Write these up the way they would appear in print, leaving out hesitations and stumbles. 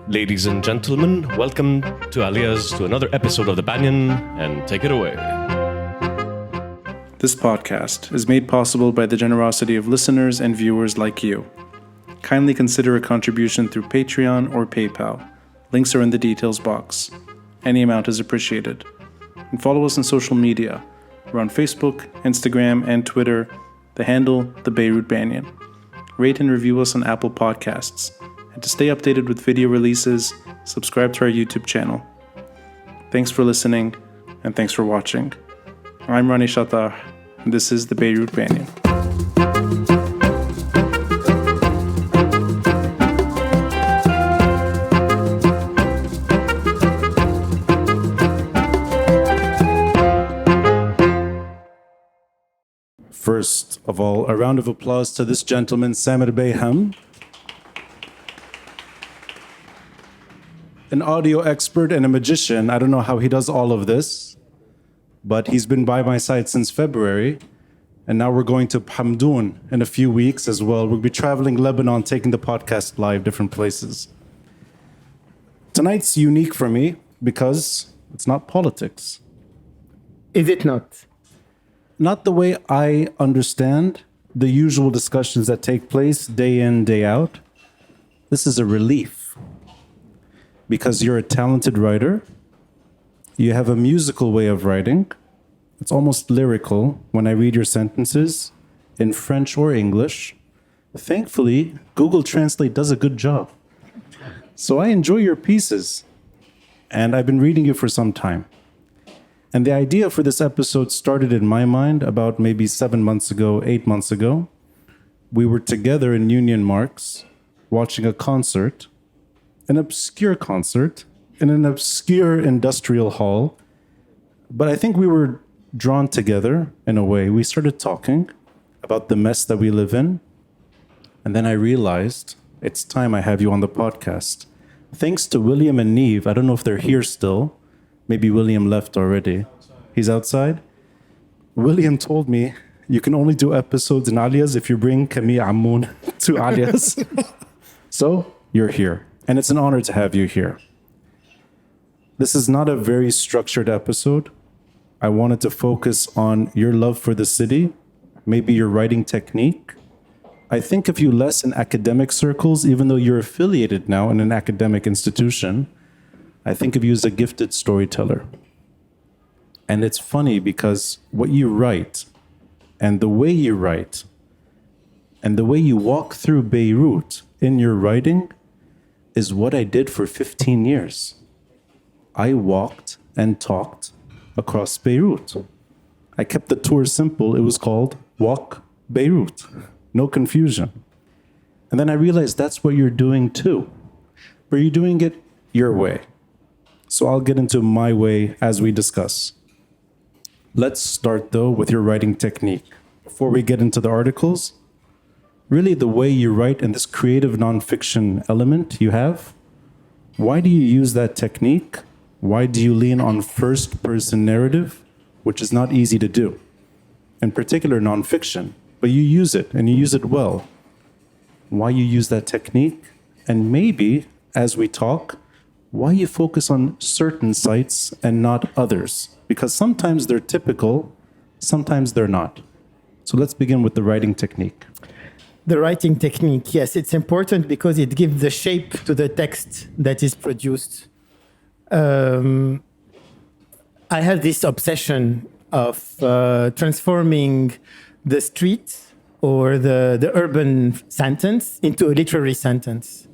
Ladies and gentlemen, welcome to Aaliya's to another episode of The Banyan, and take it away. This podcast is made possible by the generosity of listeners and viewers like you. Kindly consider a contribution through Patreon or PayPal. Links are in the details box. Any amount is appreciated. And follow us on social media. We're on Facebook, Instagram, and Twitter. The handle, The Beirut Banyan. Rate and review us on Apple Podcasts. And to stay updated with video releases, subscribe to our YouTube channel. Thanks for listening, and thanks for watching. I'm Rani Shatar, and this is the Beirut Banyan. First of all, a round of applause to this gentleman, Samir Bayham. An audio expert and a magician. I don't know how he does all of this, but he's been by my side since February. And now we're going to Hamdoun in a few weeks as well. We'll be traveling Lebanon, taking the podcast live, different places. Tonight's unique for me because it's not politics. Is it not? Not the way I understand the usual discussions that take place day in, day out. This is a relief. Because you're a talented writer, you have a musical way of writing. It's almost lyrical when I read your sentences in French or English. Thankfully, Google Translate does a good job. So I enjoy your pieces, and I've been reading you for some time. And the idea for this episode started in my mind about maybe 7 months ago, 8 months ago. We were together in Union Marks watching a concert, an obscure concert in an obscure industrial hall. But I think we were drawn together in a way. We started talking about the mess that we live in. And then I realized it's time I have you on the podcast. Thanks to William and Neve. I don't know if they're here still. Maybe William left already. He's outside. William told me you can only do episodes in Aaliya's if you bring Camille Ammoun to Aaliya's. So you're here. And it's an honor to have you here. This is not a very structured episode. I wanted to focus on your love for the city, maybe your writing technique. I think of you less in academic circles, even though you're affiliated now in an academic institution. I think of you as a gifted storyteller. And it's funny because what you write, and the way you write, and the way you walk through Beirut in your writing is what I did for 15 years. I walked and talked across Beirut. I kept the tour simple. It was called Walk Beirut. No confusion. And then I realized that's what you're doing too. But you're doing it your way. So I'll get into my way as we discuss. Let's start though with your writing technique. Before we get into the articles, really the way you write and this creative nonfiction element you have, why do you use that technique? Why do you lean on first-person narrative, which is not easy to do? In particular, nonfiction, but you use it and you use it well. Why you use that technique? And maybe, as we talk, why you focus on certain sites and not others? Because sometimes they're typical, sometimes they're not. So let's begin with the writing technique. The writing technique, yes, it's important because it gives the shape to the text that is produced. I have this obsession of transforming the street or the urban sentence into a literary sentence.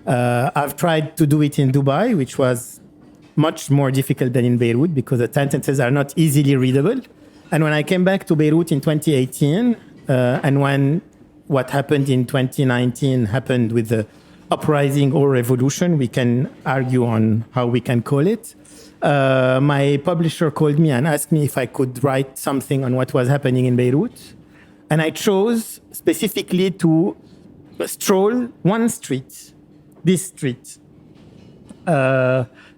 I've tried to do it in Dubai, which was much more difficult than in Beirut because the sentences are not easily readable. And when I came back to Beirut in 2018, and when what happened in 2019 happened with the uprising or revolution, we can argue on how we can call it. My publisher called me and asked me if I could write something on what was happening in Beirut. And I chose specifically to stroll one street, this street,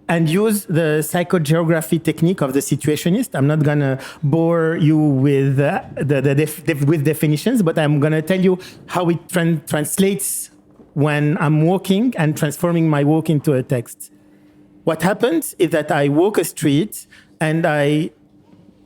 and use the psychogeography technique of the situationist. I'm not going to bore you with with definitions, but I'm going to tell you how it translates when I'm walking and transforming my walk into a text. What happens is that I walk a street and I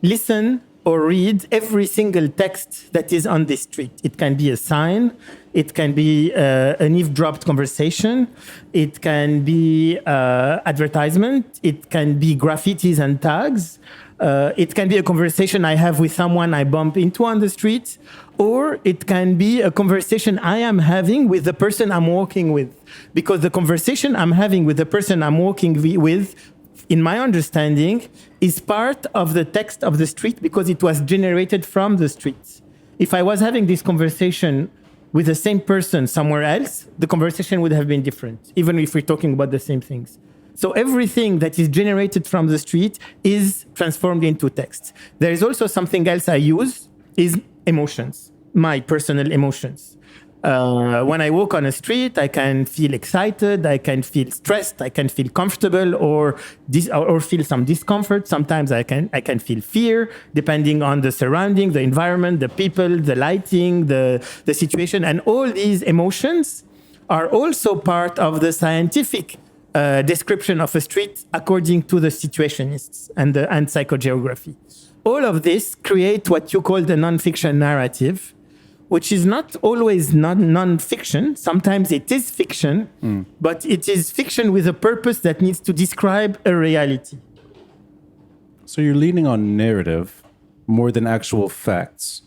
listen or read every single text that is on this street. It can be a sign, it can be an eavesdropped conversation, it can be advertisement, it can be graffitis and tags, it can be a conversation I have with someone I bump into on the street, or it can be a conversation I am having with the person I'm walking with. Because the conversation I'm having with the person I'm walking with, in my understanding, is part of the text of the street because it was generated from the street. If I was having this conversation with the same person somewhere else, the conversation would have been different, even if we're talking about the same things. So everything that is generated from the street is transformed into text. There is also something else I use, is emotions, my personal emotions. When I walk on a street, I can feel excited, I can feel stressed, I can feel comfortable, or feel some discomfort. Sometimes I can feel fear, depending on the surrounding, the environment, the people, the lighting, the situation. And all these emotions are also part of the scientific description of a street according to the situationists and psychogeography. All of this create what you call the nonfiction narrative, which is not always non-fiction. Sometimes it is fiction, but it is fiction with a purpose that needs to describe a reality. So you're leaning on narrative more than actual facts.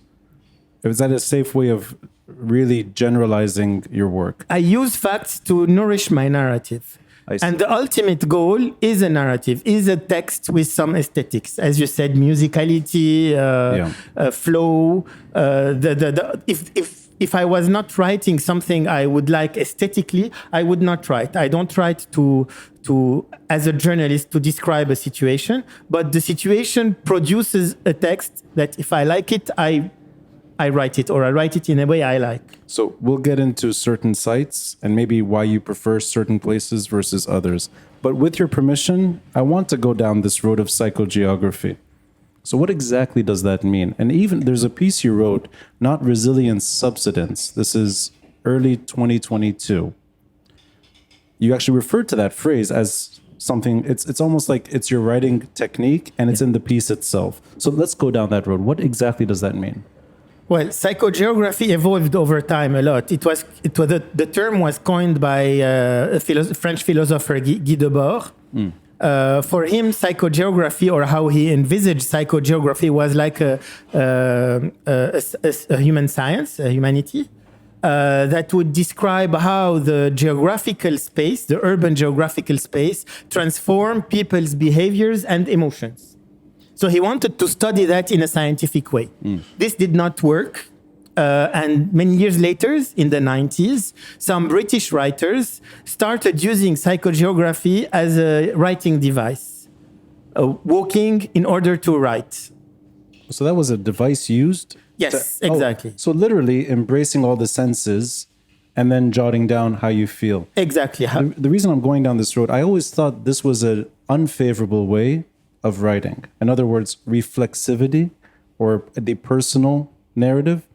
Is that a safe way of really generalizing your work? I use facts to nourish my narrative. And the ultimate goal is a narrative, is a text with some aesthetics. As you said, musicality, flow. If I was not writing something I would like aesthetically, I would not write. I don't write to as a journalist to describe a situation, but the situation produces a text that if I like it, I write it, or I write it in a way I like. So we'll get into certain sites and maybe why you prefer certain places versus others. But with your permission, I want to go down this road of psychogeography. So what exactly does that mean? And even there's a piece you wrote, Not Resilience, Subsidence. This is early 2022. You actually referred to that phrase as something, it's almost like it's your writing technique and it's in the piece itself. So let's go down that road. What exactly does that mean? Well, psychogeography evolved over time a lot. The term was coined by a French philosopher, Guy Debord. For him, psychogeography, or how he envisaged psychogeography, was like a human science, a humanity, that would describe how the geographical space, the urban geographical space, transform people's behaviors and emotions. So he wanted to study that in a scientific way. This did not work. And many years later, in the 90s, some British writers started using psychogeography as a writing device, walking in order to write. So that was a device used? Yes, exactly. So literally embracing all the senses and then jotting down how you feel. Exactly. The reason I'm going down this road, I always thought this was an unfavorable way of writing. In other words, reflexivity or the personal narrative.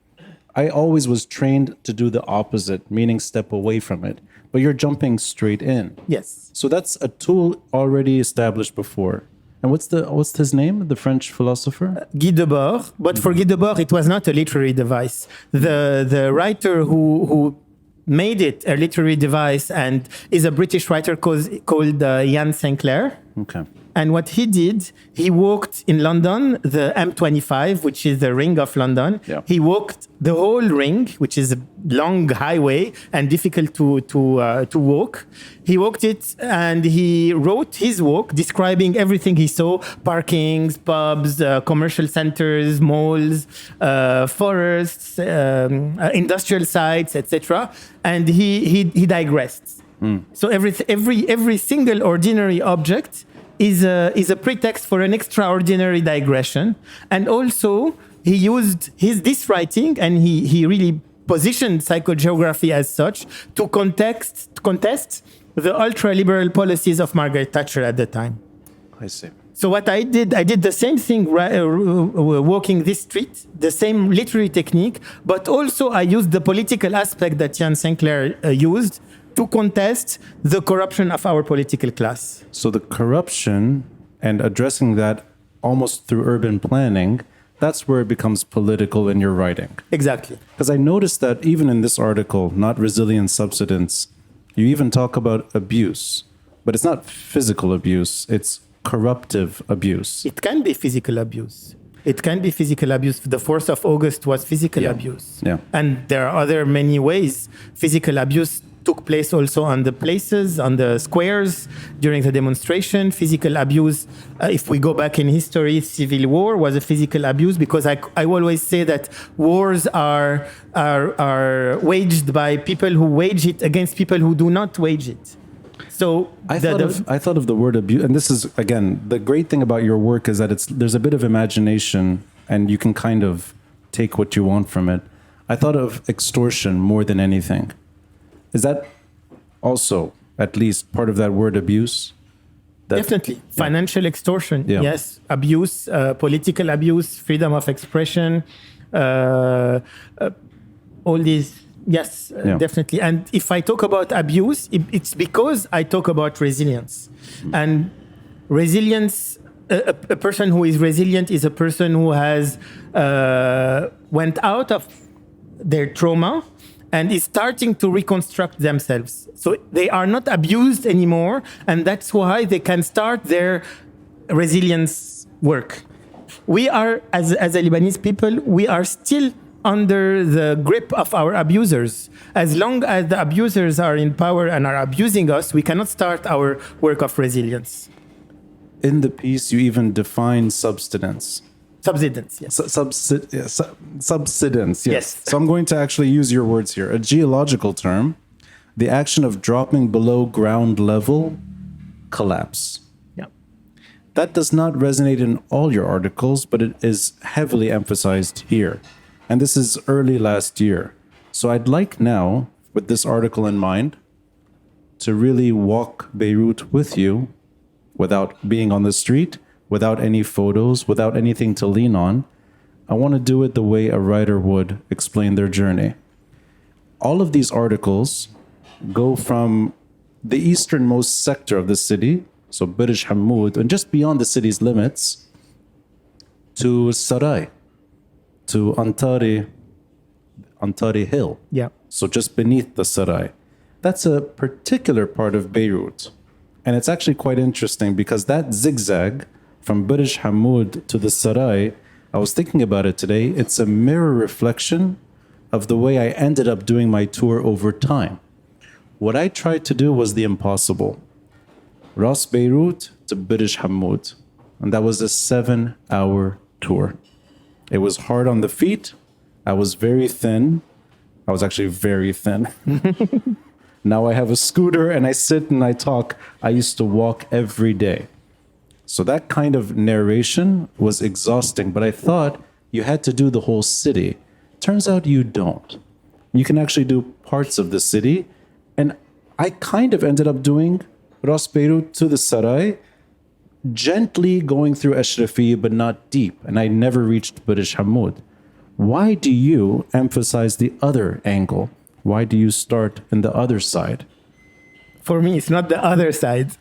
I always was trained to do the opposite, meaning step away from it. But you're jumping straight in. Yes. So that's a tool already established before. And what's his name, the French philosopher? Guy Debord. But for Guy Debord, it was not a literary device. The writer who made it a literary device and is a British writer called Ian Sinclair. Okay. And what he did, he walked in London, the M25, which is the ring of London. Yeah. He walked the whole ring, which is a long highway and difficult to walk. He walked it and he wrote his walk describing everything he saw: parkings, pubs, commercial centers, malls, forests, industrial sites, etc. And he digressed. So every single ordinary object is a pretext for an extraordinary digression. And also he used this writing, and he really positioned psychogeography as such to contest the ultra-liberal policies of Margaret Thatcher at the time. I see. So what I did the same thing, walking this street, the same literary technique, but also I used the political aspect that Jan Sinclair used to contest the corruption of our political class. So the corruption and addressing that almost through urban planning, that's where it becomes political in your writing. Exactly. Because I noticed that even in this article, Not Resilient Subsidence, you even talk about abuse, but it's not physical abuse, it's corruptive abuse. It can be physical abuse. It can be physical abuse. The 4th of August was physical abuse. Yeah. And there are other many ways physical abuse took place also on the places, on the squares during the demonstration. Physical abuse, if we go back in history, civil war was a physical abuse, because I always say that wars are waged by people who wage it against people who do not wage it. So I thought of the word abuse, and this is, again, the great thing about your work is that there's a bit of imagination and you can kind of take what you want from it. I thought of extortion more than anything. Is that also at least part of that word abuse? Definitely. Financial extortion, yes. Abuse, political abuse, freedom of expression, all these. Yes, definitely. And if I talk about abuse, it's because I talk about resilience. And resilience, a person who is resilient is a person who has went out of their trauma and is starting to reconstruct themselves. So they are not abused anymore, and that's why they can start their resilience work. We are, as a Lebanese people, we are still under the grip of our abusers. As long as the abusers are in power and are abusing us, we cannot start our work of resilience. In the piece, you even define subsidence. Subsidence, yes. Subsidence, yes. Yes. So I'm going to actually use your words here. A geological term, the action of dropping below ground level collapse. Yeah. That does not resonate in all your articles, but it is heavily emphasized here. And this is early last year. So I'd like now, with this article in mind, to really walk Beirut with you without being on the street, without any photos, without anything to lean on. I want to do it the way a writer would explain their journey. All of these articles go from the easternmost sector of the city, so Birish Hamoud, and just beyond the city's limits, to Sarai, to Antari Hill. Yeah. So just beneath the Sarai. That's a particular part of Beirut. And it's actually quite interesting because that zigzag from Birish Hamoud to the Sarai, I was thinking about it today, it's a mirror reflection of the way I ended up doing my tour over time. What I tried to do was the impossible. Ras Beirut to Birish Hamoud. And that was a 7-hour tour. It was hard on the feet. I was very thin. I was actually very thin. Now I have a scooter and I sit and I talk. I used to walk every day. So that kind of narration was exhausting, but I thought you had to do the whole city. Turns out you don't. You can actually do parts of the city. And I kind of ended up doing Ras Beirut to the Sarai, gently going through Ashrafi, but not deep. And I never reached Birish Hamoud. Why do you emphasize the other angle? Why do you start in the other side? For me, it's not the other side.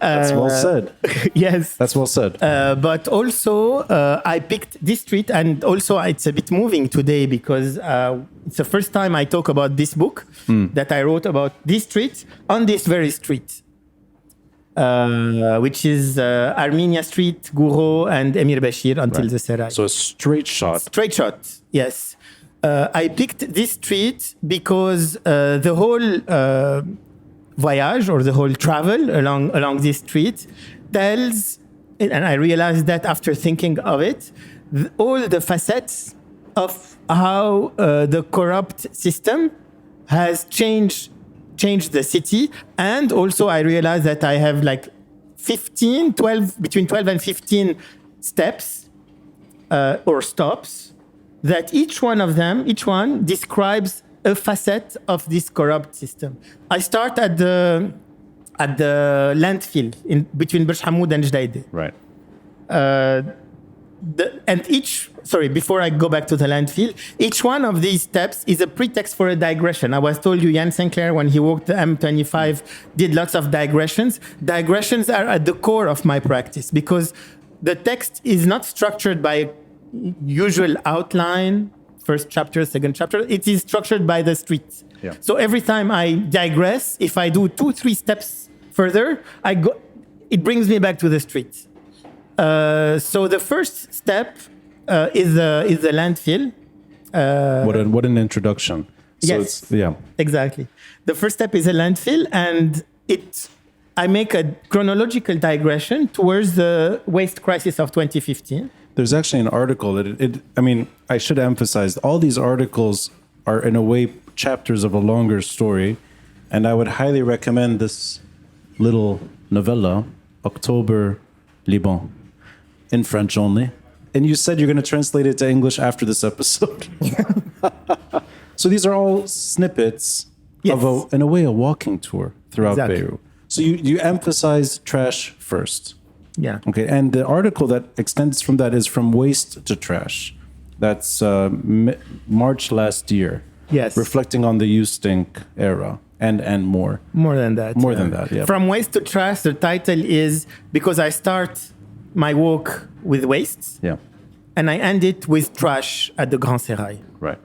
That's well said. Yes. That's well said. But also, I picked this street, and also it's a bit moving today because it's the first time I talk about this book that I wrote about this street on this very street, which is Armenia Street, Gouro, and Emir Bashir until the Sarai. So a straight shot. Straight shot, yes. I picked this street because the whole voyage or the whole travel along this street tells, and I realized that after thinking of it, all the facets of how the corrupt system has changed the city. And also I realized that I have like between 12 and 15 steps or stops, that each one describes a facet of this corrupt system. I start at the at the landfill between Burj Hamoud and Jdeide. Right. Before I go back to the landfill, each one of these steps is a pretext for a digression. I was told you, Jan Sinclair, when he walked the M25, did lots of digressions. Digressions are at the core of my practice because the text is not structured by usual outline, first chapter, second chapter. It is structured by the street. Yeah. So every time I digress, if I do 2-3 steps further, it brings me back to the street. So the first step is the landfill. What an introduction. So Yes. yeah. Exactly. The first step is a landfill, and I make a chronological digression towards the waste crisis of 2015. There's actually an article that I should emphasize all these articles are in a way chapters of a longer story, and I would highly recommend this little novella, October Liban, in French only. And you said you're going to translate it to English after this episode. So these are all snippets Yes. of in a way, a walking tour throughout Exactly. Beirut. So you emphasize trash first. Yeah. Okay, and the article that extends from that is From Waste to Trash. That's March last year. Yes. Reflecting on the You Stink era and more. More than that. More than that, yeah. From waste to trash, the title is because I start my walk with waste Yeah, and I end it with trash at the Grand Serail. right.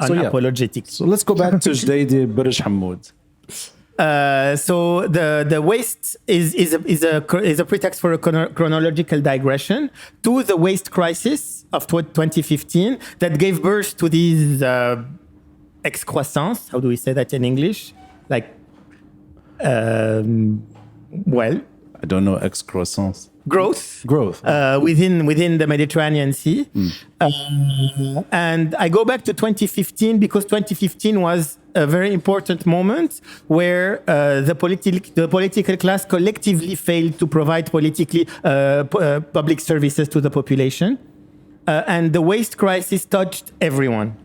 So, Unapologetic. so let's go back to Jdeide Burj Hamoud. So the waste is a pretext for a chronological digression to the waste crisis of 2015 that gave birth to these excroissance. How do we say that in English? Like, I don't know, excroissance. growth. Within the Mediterranean Sea. And I go back to 2015 because 2015 was a very important moment where the political class collectively failed to provide public services to the population. And the waste crisis touched everyone.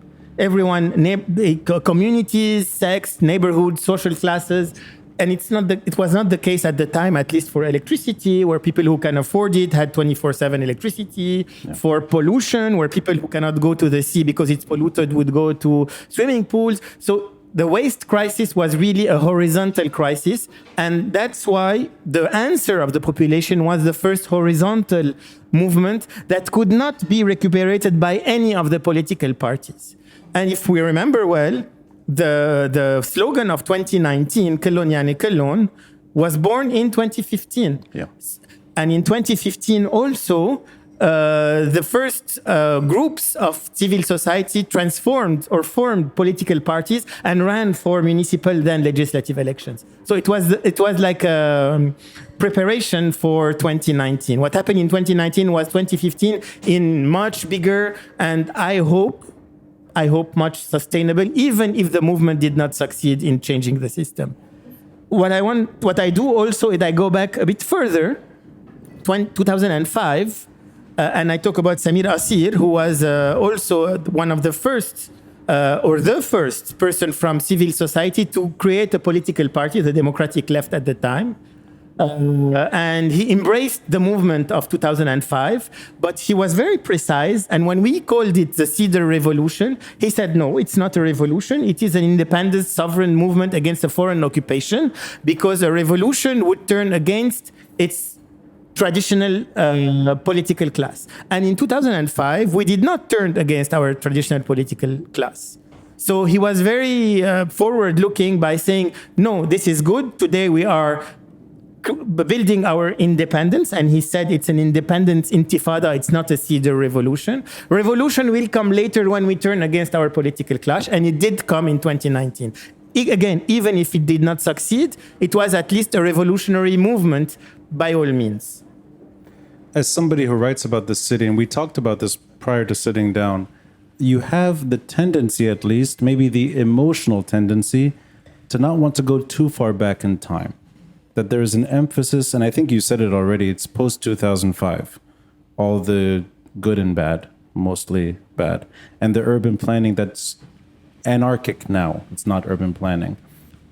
Communities, sex, neighborhoods, social classes. And it was not the case at the time, at least for electricity, where people who can afford it had 24/7 electricity. Yeah. For pollution, where people who cannot go to the sea because it's polluted would go to swimming pools. So the waste crisis was really a horizontal crisis. And that's why the answer of the population was the first horizontal movement that could not be recuperated by any of the political parties. And if we remember well, the slogan of 2019, Kellon Yani Kellon, was born in 2015. Yeah. And in 2015 also, the first groups of civil society transformed or formed political parties and ran for municipal then legislative elections. So it was like a preparation for 2019. What happened in 2019 was 2015 in much bigger and I hope much sustainable, even if the movement did not succeed in changing the system. What I do also is I go back a bit further, 2005, and I talk about Samir Asir, who was also one of the first, or the first person from civil society to create a political party, the Democratic Left at the time. And he embraced the movement of 2005, but he was very precise. And when we called it the Cedar Revolution, he said, no, it's not a revolution. It is an independent sovereign movement against a foreign occupation, because a revolution would turn against its traditional political class. And in 2005, we did not turn against our traditional political class. So he was very forward-looking by saying, no, this is good. Today we are building our independence, and he said it's an independence intifada, it's not a cedar revolution. Revolution will come later when we turn against our political clash, and it did come in 2019. Again, even if it did not succeed, it was at least a revolutionary movement by all means. As somebody who writes about this city, and we talked about this prior to sitting down, you have the tendency, at least, maybe the emotional tendency, to not want to go too far back in time. That there is an emphasis, and I think you said it already, it's post-2005. All the good and bad, mostly bad. And the urban planning that's anarchic now. It's not urban planning.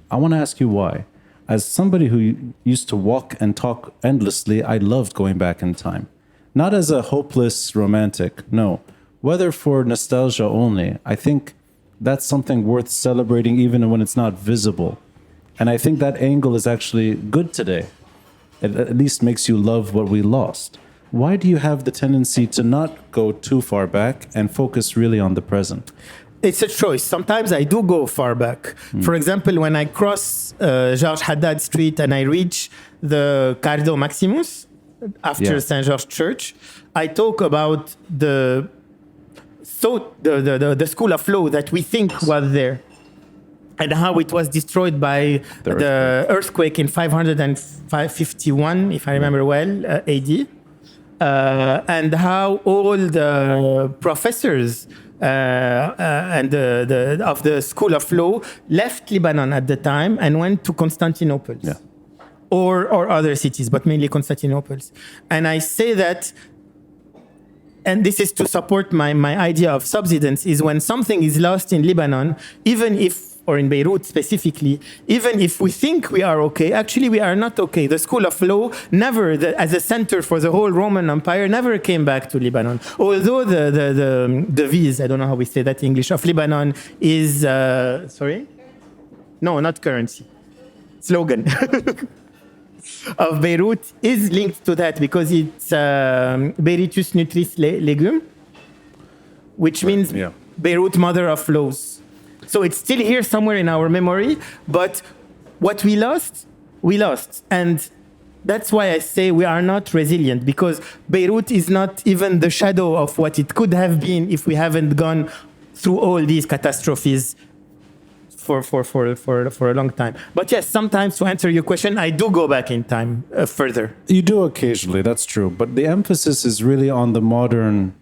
I want to ask you why. as somebody who used to walk and talk endlessly, I loved going back in time. Not as a hopeless romantic, no. Whether for nostalgia only, I think that's something worth celebrating even when it's not visible. And I think that angle is actually good today. It at least makes you love what we lost. Why do you have the tendency to not go too far back and focus really on the present? It's a choice. Sometimes I do go far back. For example, when I cross Georges Haddad Street and I reach the Cardo Maximus after St. George Church, I talk about the school of law that we think was there and how it was destroyed by the earthquake in 551, if I remember well, AD. And how all the professors and of the School of Law left Lebanon at the time and went to Constantinople or other cities, but mainly Constantinople. And I say that, and this is to support my idea of subsidence, is when something is lost in Lebanon, even if, or in Beirut specifically, even if we think we are okay, actually we are not okay. The School of Law never, as a center for the whole Roman Empire, never came back to Lebanon. Although the devise, I don't know how we say that in English, of Lebanon is, sorry? No, not currency. Slogan. Of Beirut is linked to that because it's Beiritus Nutris Legum, which means Beirut, mother of laws. So it's still here somewhere in our memory, but what we lost. And that's why I say we are not resilient, because Beirut is not even the shadow of what it could have been if we haven't gone through all these catastrophes for a long time. But yes, sometimes to answer your question, I do go back in time further. You do occasionally, that's true. But the emphasis is really on the modern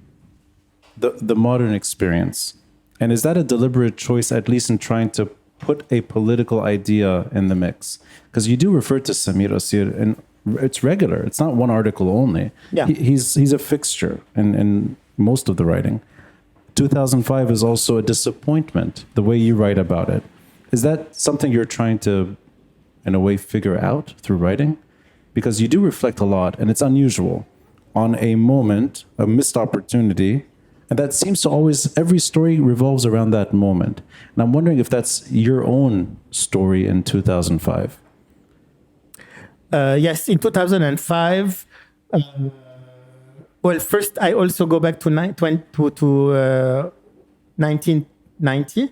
experience. And is that a deliberate choice, at least in trying to put a political idea in the mix? Because you do refer to Samir Asir, and it's regular. It's not one article only. Yeah. He's a fixture in most of the writing. 2005 is also a disappointment, the way you write about it. Is that something you're trying to, in a way, figure out through writing? Because you do reflect a lot, and it's unusual, on a moment, a missed opportunity. And that seems to always, every story revolves around that moment. And I'm wondering if that's your own story in 2005. Yes, in 2005. Well, first, I also go back to 1990,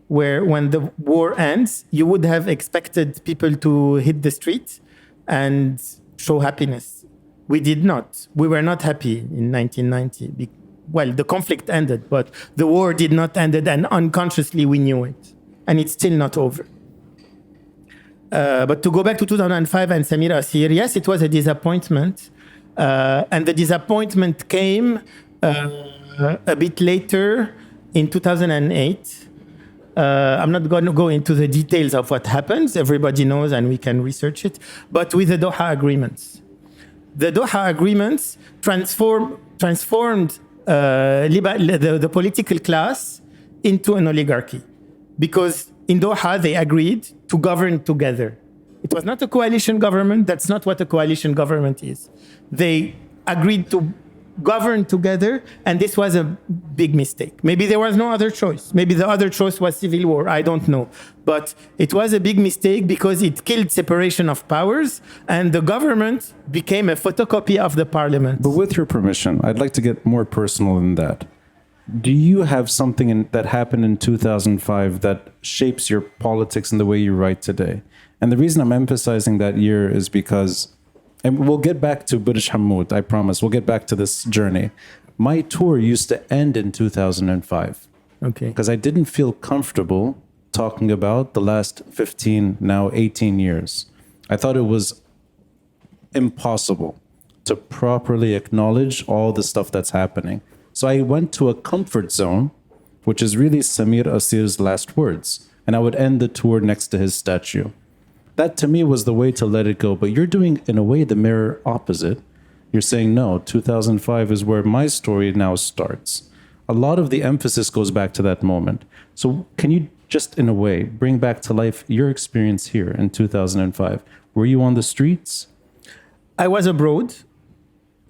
where when the war ends, you would have expected people to hit the street and show happiness. We did not. We were not happy in 1990. Well, the conflict ended, but the war did not end, and unconsciously we knew it. And it's still not over. But to go back to 2005 and Samir Asir, yes, it was a disappointment. And the disappointment came a bit later in 2008. I'm not going to go into the details of what happens. Everybody knows and we can research it. But with the Doha agreements. The Doha agreements transformed the political class into an oligarchy, because in Doha they agreed to govern together. It was not a coalition government. That's not what a coalition government is. They agreed to govern together, and this was a big mistake. Maybe there was no other choice. Maybe the other choice was civil war. I don't know. But it was a big mistake because it killed separation of powers, and the government became a photocopy of the parliament. But with your permission, I'd like to get more personal than that. Do you have something that happened in 2005 that shapes your politics and the way you write today? And the reason I'm emphasizing that year is because, and we'll get back to British Hamoud, I promise. We'll get back to this journey. My tour used to end in 2005. Okay. Because I didn't feel comfortable talking about the last 15, now 18 years. I thought it was impossible to properly acknowledge all the stuff that's happening. So I went to a comfort zone, which is really Samir Asir's last words. And I would end the tour next to his statue. That to me was the way to let it go. But you're doing, in a way, the mirror opposite. You're saying, no, 2005 is where my story now starts. A lot of the emphasis goes back to that moment. So can you just in a way, bring back to life your experience here in 2005. Were you on the streets? I was abroad,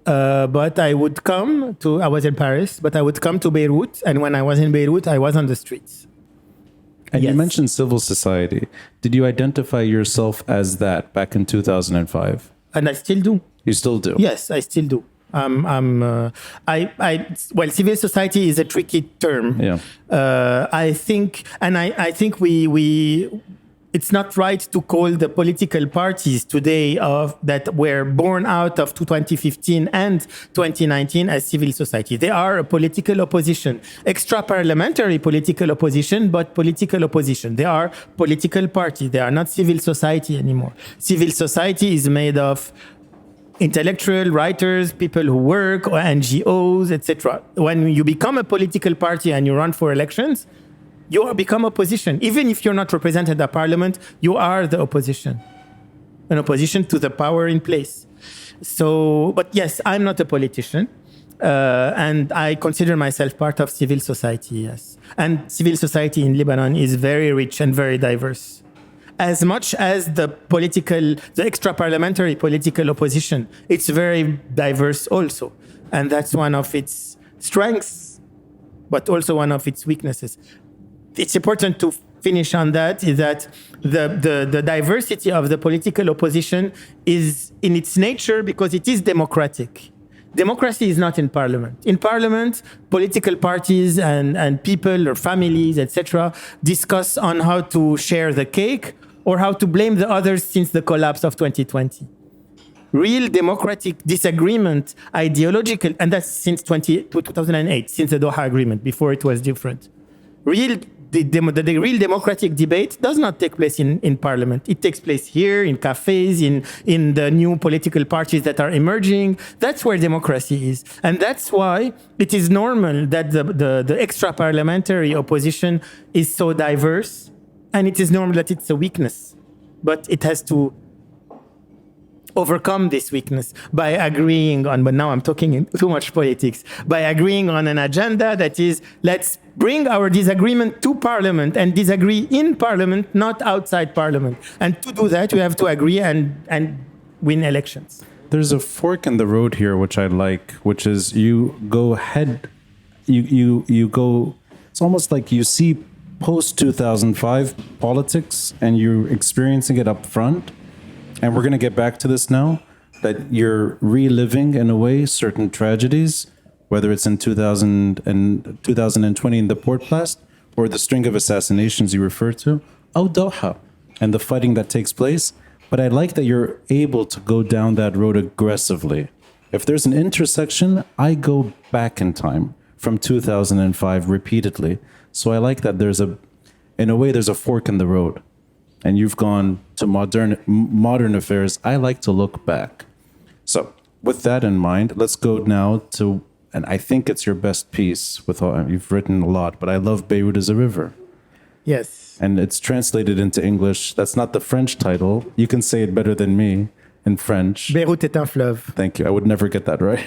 but I was in Paris, but I would come to Beirut. And when I was in Beirut, I was on the streets. And Yes. you mentioned civil society. Did you identify yourself as that back in 2005? And I still do. You still do? Yes, I still do. Well, civil society is a tricky term. Yeah. I think it's not right to call the political parties today that were born out of 2015 and 2019 as civil society. They are a political opposition, extra-parliamentary political opposition, but political opposition. They are political parties. They are not civil society anymore. Civil society is made of intellectual writers, people who work, or NGOs, etc. When you become a political party and you run for elections, you become opposition. Even if you're not represented at parliament, you are the opposition, an opposition to the power in place. So, but yes, I'm not a politician, and I consider myself part of civil society, yes. And civil society in Lebanon is very rich and very diverse. As much as the extra-parliamentary political opposition, it's very diverse also. And that's one of its strengths, but also one of its weaknesses. It's important to finish on that, is that the diversity of the political opposition is in its nature because it is democratic. Democracy is not in parliament. In parliament, political parties and people or families, etc., discuss on how to share the cake or how to blame the others since the collapse of 2020. Real democratic disagreement, ideological, and that's since 2008, since the Doha Agreement, before it was different. The real democratic debate does not take place in parliament. It takes place here, in cafes, in the new political parties that are emerging. That's where democracy is. And that's why it is normal that the extra-parliamentary opposition is so diverse, and it is normal that it's a weakness. But it has to overcome this weakness by agreeing on, but now I'm talking in too much politics, by agreeing on an agenda that is, let's bring our disagreement to parliament and disagree in parliament, not outside parliament. And to do that, we have to agree and win elections. There's a fork in the road here, which I like, which is you go ahead, you go, it's almost like you see post-2005 politics and you're experiencing it up front. And we're going to get back to this now, that you're reliving, in a way, certain tragedies, whether it's in 2020 in the port blast or the string of assassinations you refer to, Doha, and the fighting that takes place. But I like that you're able to go down that road aggressively. If there's an intersection, I go back in time from 2005 repeatedly. So I like that in a way, there's a fork in the road. And you've gone to modern affairs. I like to look back. So with that in mind, let's go now to, and I think it's your best piece with all, you've written a lot, but I love Beirut as a River. Yes. And it's translated into English. That's not the French title. You can say it better than me in French. Beirut est un fleuve. Thank you. I would never get that right.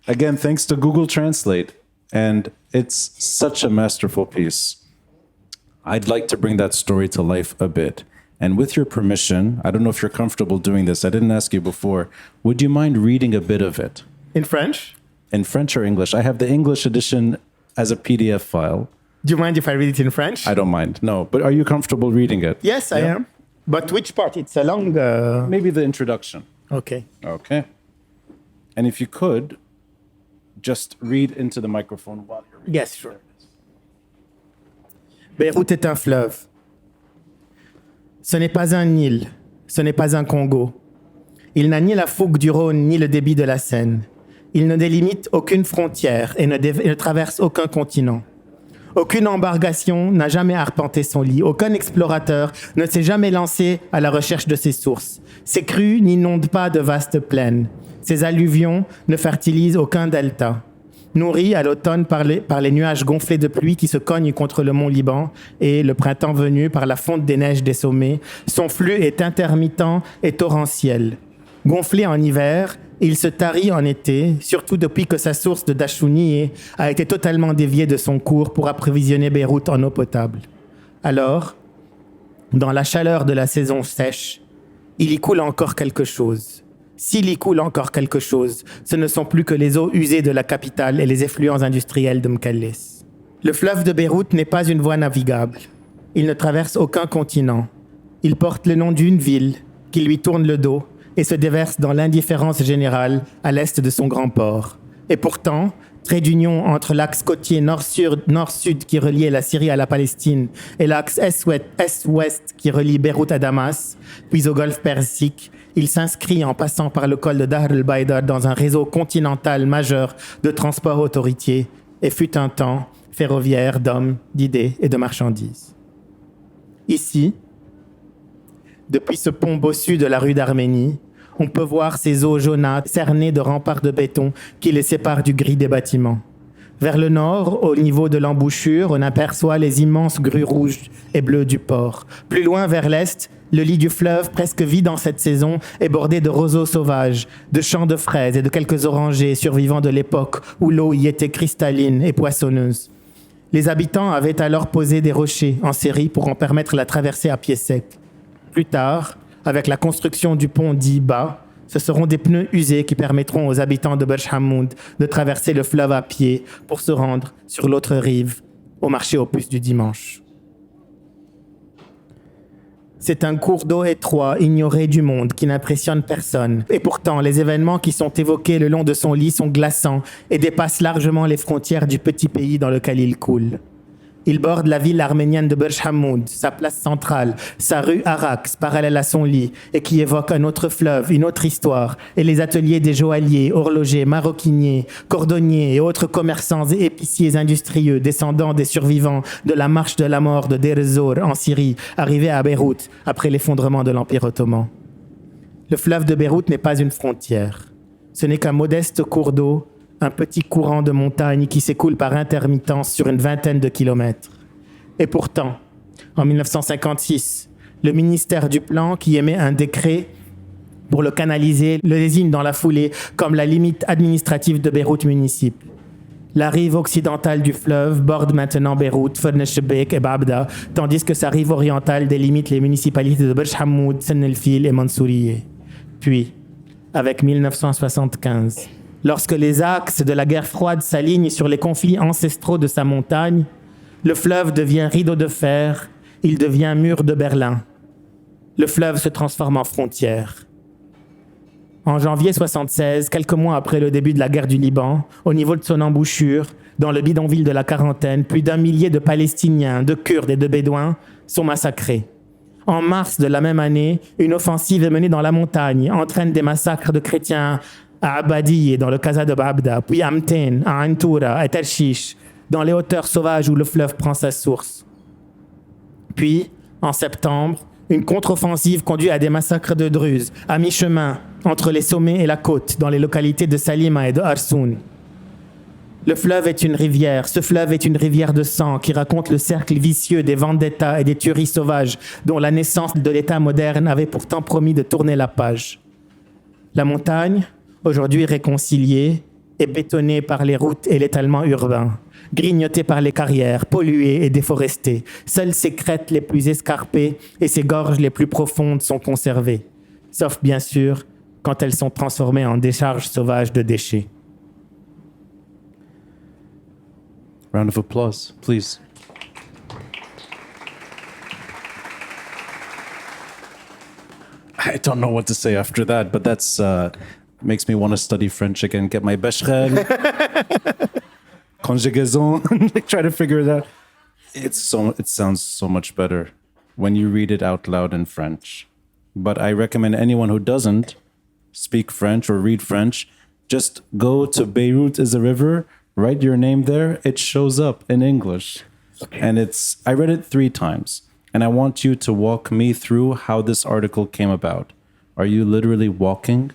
Again, thanks to Google Translate. And it's such a masterful piece. I'd like to bring that story to life a bit. And with your permission, I don't know if you're comfortable doing this. I didn't ask you before. Would you mind reading a bit of it? In French? In French or English? I have the English edition as a PDF file. Do you mind if I read it in French? I don't mind. No. But are you comfortable reading it? Yes, I am. But which part? It's a long... Maybe the introduction. Okay. Okay. And if you could, just read into the microphone while you're reading. Yes, sure. Beyrouth est un fleuve. Ce n'est pas un Nil, ce n'est pas un Congo. Il n'a ni la fougue du Rhône ni le débit de la Seine. Il ne délimite aucune frontière et ne traverse aucun continent. Aucune embarcation n'a jamais arpenté son lit. Aucun explorateur ne s'est jamais lancé à la recherche de ses sources. Ses crues n'inondent pas de vastes plaines. Ses alluvions ne fertilisent aucun delta. Nourri à l'automne par les nuages gonflés de pluie qui se cognent contre le mont Liban et le printemps venu par la fonte des neiges des sommets, son flux est intermittent et torrentiel. Gonflé en hiver Il se tarit en été, surtout depuis que sa source de Dachounié a été totalement déviée de son cours pour approvisionner Beyrouth en eau potable. Alors, dans la chaleur de la saison sèche, il y coule encore quelque chose. S'il y coule encore quelque chose, ce ne sont plus que les eaux usées de la capitale et les effluents industriels de Mkallis. Le fleuve de Beyrouth n'est pas une voie navigable. Il ne traverse aucun continent. Il porte le nom d'une ville qui lui tourne le dos et se déverse dans l'indifférence générale à l'est de son grand port. Et pourtant, trait d'union entre l'axe côtier nord-sud qui reliait la Syrie à la Palestine et l'axe est-ouest qui relie Beyrouth à Damas, puis au golfe Persique, il s'inscrit en passant par le col de Dahr el-Baïda dans un réseau continental majeur de transport autoroutier et fut un temps ferroviaire d'hommes, d'idées et de marchandises. Ici, depuis ce pont bossu de la rue d'Arménie, on peut voir ces eaux jaunâtres cernées de remparts de béton qui les séparent du gris des bâtiments. Vers le nord, au niveau de l'embouchure, on aperçoit les immenses grues rouges et bleues du port. Plus loin, vers l'est, le lit du fleuve, presque vide en cette saison, est bordé de roseaux sauvages, de champs de fraises et de quelques orangers survivants de l'époque où l'eau y était cristalline et poissonneuse. Les habitants avaient alors posé des rochers en série pour en permettre la traversée à pied sec. Plus tard, avec la construction du pont dit bas, ce seront des pneus usés qui permettront aux habitants de Burj Hammoud de traverser le fleuve à pied pour se rendre sur l'autre rive, au marché aux puces du dimanche. C'est un cours d'eau étroit, ignoré du monde, qui n'impressionne personne. Et pourtant, les événements qui sont évoqués le long de son lit sont glaçants et dépassent largement les frontières du petit pays dans lequel il coule. Il borde la ville arménienne de Burj Hammoud, sa place centrale, sa rue Arax, parallèle à son lit, et qui évoque un autre fleuve, une autre histoire, et les ateliers des joailliers, horlogers, maroquiniers, cordonniers et autres commerçants et épiciers industrieux, descendants des survivants de la marche de la mort de Deir ez-Zor en Syrie, arrivés à Beyrouth après l'effondrement de l'Empire ottoman. Le fleuve de Beyrouth n'est pas une frontière. Ce n'est qu'un modeste cours d'eau, un petit courant de montagne qui s'écoule par intermittence sur une vingtaine de kilomètres. Et pourtant, en 1956, le ministère du Plan, qui émet un décret pour le canaliser, le désigne dans la foulée comme la limite administrative de Beyrouth Municip. La rive occidentale du fleuve borde maintenant Beyrouth, Ferneshebek et Babda, tandis que sa rive orientale délimite les municipalités de Burj Hammoud, Sen el-Fil et Mansouriye. Puis, avec 1975, lorsque les axes de la guerre froide s'alignent sur les conflits ancestraux de sa montagne, le fleuve devient rideau de fer, il devient mur de Berlin. Le fleuve se transforme en frontière. En janvier 1976, quelques mois après le début de la guerre du Liban, au niveau de son embouchure, dans le bidonville de la Quarantaine, plus d'1 millier de Palestiniens, de Kurdes et de Bédouins sont massacrés. En mars de la même année, une offensive est menée dans la montagne, entraîne des massacres de chrétiens à Abadi et dans le Casa de Babda, puis à Mten, à Antoura, à Tershish, dans les hauteurs sauvages où le fleuve prend sa source. Puis, en septembre, une contre-offensive conduit à des massacres de Druzes, à mi-chemin, entre les sommets et la côte, dans les localités de Salima et de Arsoun. Le fleuve est une rivière, ce fleuve est une rivière de sang qui raconte le cercle vicieux des vendettas et des tueries sauvages dont la naissance de l'État moderne avait pourtant promis de tourner la page. La montagne, aujourd'hui réconciliée, est bétonnée par les routes et l'étalement urbain, grignotée par les carrières, polluée et déforestée. Seules ses crêtes les plus escarpées et ses gorges les plus profondes sont conservées, sauf bien sûr quand elles sont transformées en décharges sauvages de déchets. Round of applause, please. I don't know what to say after that, but that's makes me want to study French again, get my bescherel, conjugaison, try to figure it out. It sounds so much better when you read it out loud in French. But I recommend anyone who doesn't speak French or read French, just go to Beirut is a river, write your name there, it shows up in English. Okay. And I read it 3 times. And I want you to walk me through how this article came about. Are you literally walking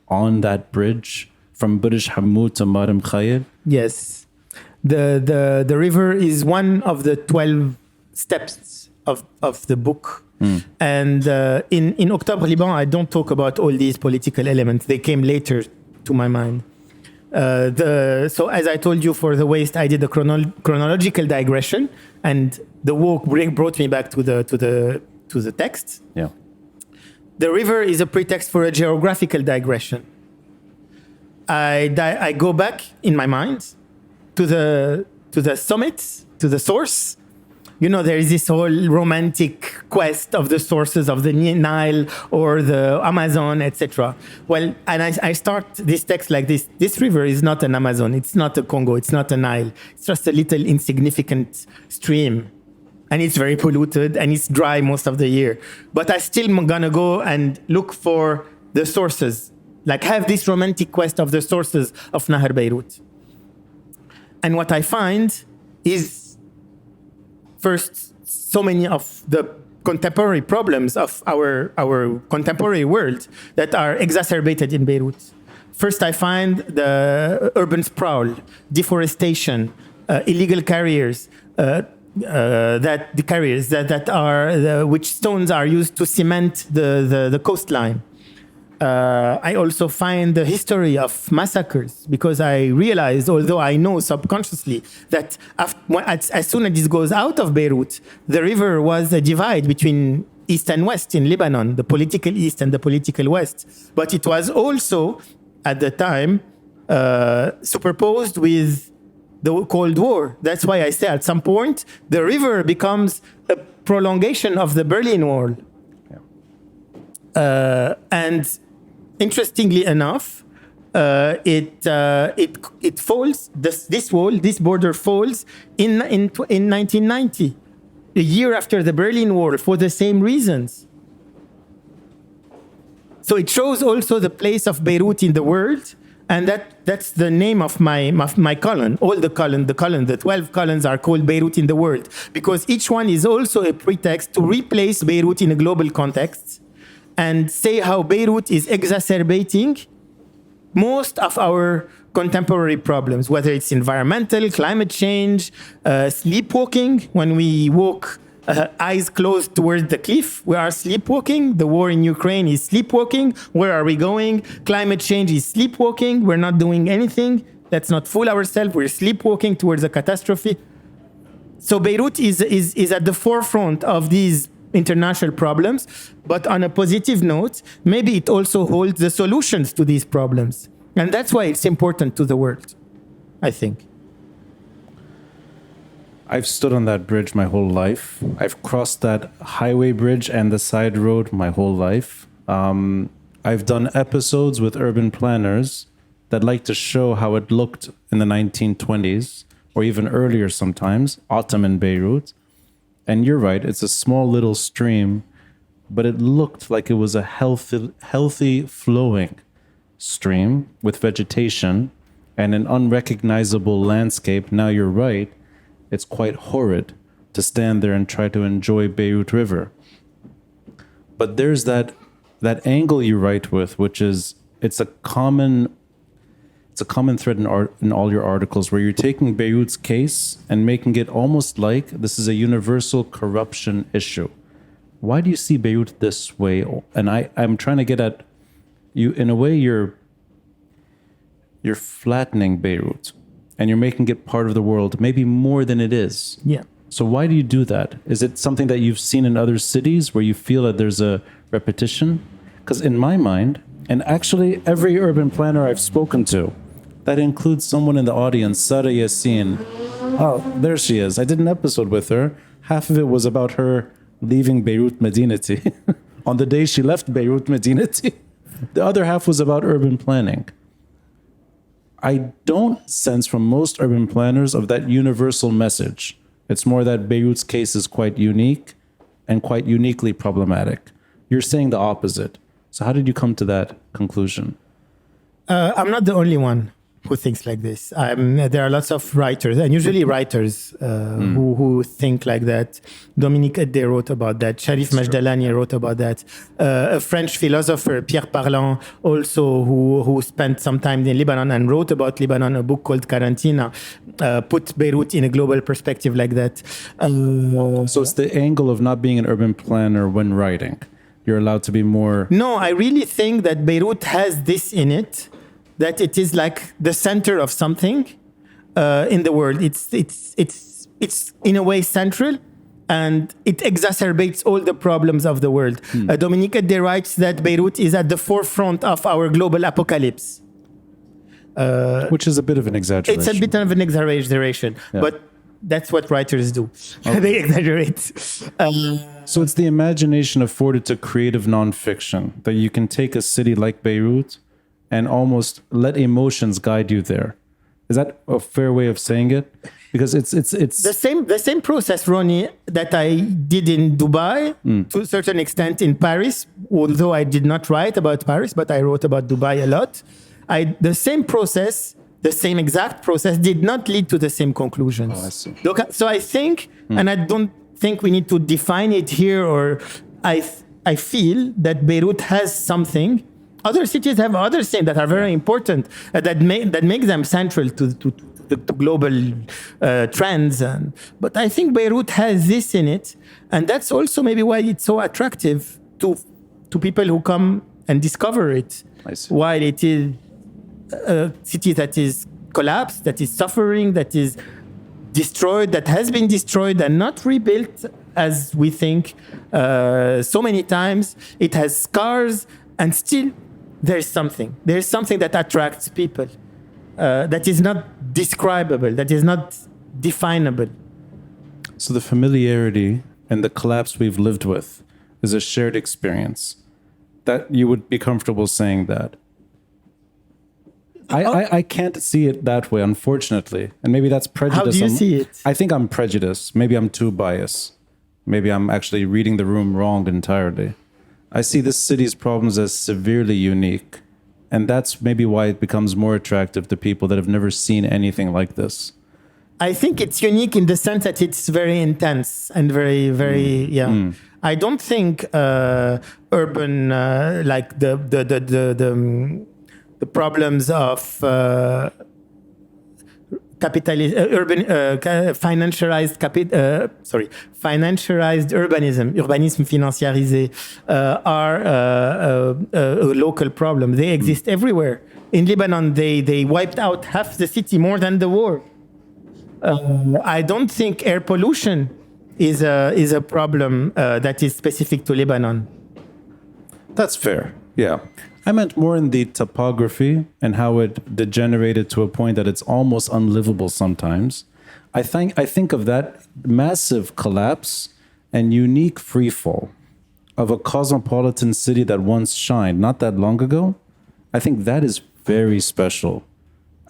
on that bridge from Burj Hammoud to Maram Khayr? Yes. The river is one of the 12 steps of the book. And in Octobre Liban, I don't talk about all these political elements. They came later to my mind. So as I told you, for the waste, I did a chronological digression, and the walk brought me back to the text. Yeah. The river is a pretext for a geographical digression. I go back in my mind to the summit, to the source. You know, there is this whole romantic quest of the sources of the Nile or the Amazon, etc. Well, and I start this text like this. This river is not an Amazon. It's not a Congo. It's not a Nile. It's just a little insignificant stream. And it's very polluted and it's dry most of the year. But I still am going to go and look for the sources. Like have this romantic quest of the sources of Nahar Beirut. And what I find is, first, so many of the contemporary problems of our contemporary world that are exacerbated in Beirut. First, I find the urban sprawl, deforestation, illegal carriers, which stones are used to cement the coastline. I also find the history of massacres, because I realized, although I know subconsciously, that as soon as this goes out of Beirut, the river was a divide between East and West in Lebanon, the political East and the political West. But it was also, at the time, superposed with the Cold War. That's why I say at some point, the river becomes a prolongation of the Berlin Wall. Yeah. And interestingly enough, it falls. This border falls in 1990, a year after the Berlin Wall, for the same reasons. So it shows also the place of Beirut in the world, and that's the name of my column. All the 12 columns are called Beirut in the world, because each one is also a pretext to replace Beirut in a global context, and say how Beirut is exacerbating most of our contemporary problems, whether it's environmental, climate change, sleepwalking. When we walk eyes closed towards the cliff, we are sleepwalking. The war in Ukraine is sleepwalking. Where are we going? Climate change is sleepwalking. We're not doing anything. Let's not fool ourselves. We're sleepwalking towards a catastrophe. So Beirut is at the forefront of these international problems, but on a positive note, maybe it also holds the solutions to these problems. And that's why it's important to the world, I think. I've stood on that bridge my whole life. I've crossed that highway bridge and the side road my whole life. I've done episodes with urban planners that like to show how it looked in the 1920s, or even earlier sometimes, Ottoman Beirut. And you're right, it's a small little stream, but it looked like it was a healthy flowing stream with vegetation and an unrecognizable landscape. Now you're right, it's quite horrid to stand there and try to enjoy Beirut River. But there's that angle you write with, which is it's a common thread in all your articles, where you're taking Beirut's case and making it almost like this is a universal corruption issue. Why do you see Beirut this way? And I'm trying to get at you, in a way, you're flattening Beirut and you're making it part of the world, maybe more than it is. Yeah. So why do you do that? Is it something that you've seen in other cities where you feel that there's a repetition? Because in my mind, and actually every urban planner I've spoken to, that includes someone in the audience, Sara Yassin. Oh, there she is. I did an episode with her. Half of it was about her leaving Beirut Medinati on the day she left Beirut Medinati. The other half was about urban planning. I don't sense from most urban planners of that universal message. It's more that Beirut's case is quite unique and quite uniquely problematic. You're saying the opposite. So how did you come to that conclusion? I'm not the only one. who thinks like this. There are lots of writers, and usually writers who think like that. Dominique Edde wrote about that. Sharif Majdalani wrote about that. A French philosopher, Pierre Parlant, also who spent some time in Lebanon and wrote about Lebanon, a book called Karantina, put Beirut in a global perspective like that. So it's the angle of not being an urban planner when writing. You're allowed to be more... No, I really think that Beirut has this in it, that it is like the center of something in the world. It's in a way central, and it exacerbates all the problems of the world. Dominique Edde writes that Beirut is at the forefront of our global apocalypse. Which is a bit of an exaggeration. It's a bit of an exaggeration, but that's what writers do. Okay. They exaggerate. So it's the imagination afforded to creative nonfiction, that you can take a city like Beirut and almost let emotions guide you there. Is that a fair way of saying it? Because it's the same process, Ronnie, that I did in Dubai to a certain extent in Paris. Although I did not write about Paris, but I wrote about Dubai a lot. The same process, the same exact process, did not lead to the same conclusions. Oh, I see. So I think, and I don't think we need to define it here, or I feel that Beirut has something. Other cities have other things that are very important, that make them central to global trends. But I think Beirut has this in it, and that's also maybe why it's so attractive to people who come and discover it. I see. While it is a city that is collapsed, that is suffering, that is destroyed, that has been destroyed and not rebuilt as we think so many times. It has scars, and still there's something that attracts people, that is not describable, that is not definable. So the familiarity and the collapse we've lived with is a shared experience. That you would be comfortable saying that. I can't see it that way, unfortunately. And maybe that's prejudice. How do you see it? I think I'm prejudiced. Maybe I'm too biased. Maybe I'm actually reading the room wrong entirely. I see this city's problems as severely unique. And that's maybe why it becomes more attractive to people that have never seen anything like this. I think it's unique in the sense that it's very intense and very, very, I don't think urban, like the problems of financialized urbanism financiarisé, are a local problem. They exist everywhere. In Lebanon, they wiped out half the city more than the war. I don't think air pollution is a problem that is specific to Lebanon. That's fair. Yeah. I meant more in the topography and how it degenerated to a point that it's almost unlivable sometimes. I think of that massive collapse and unique freefall of a cosmopolitan city that once shined not that long ago. I think that is very special.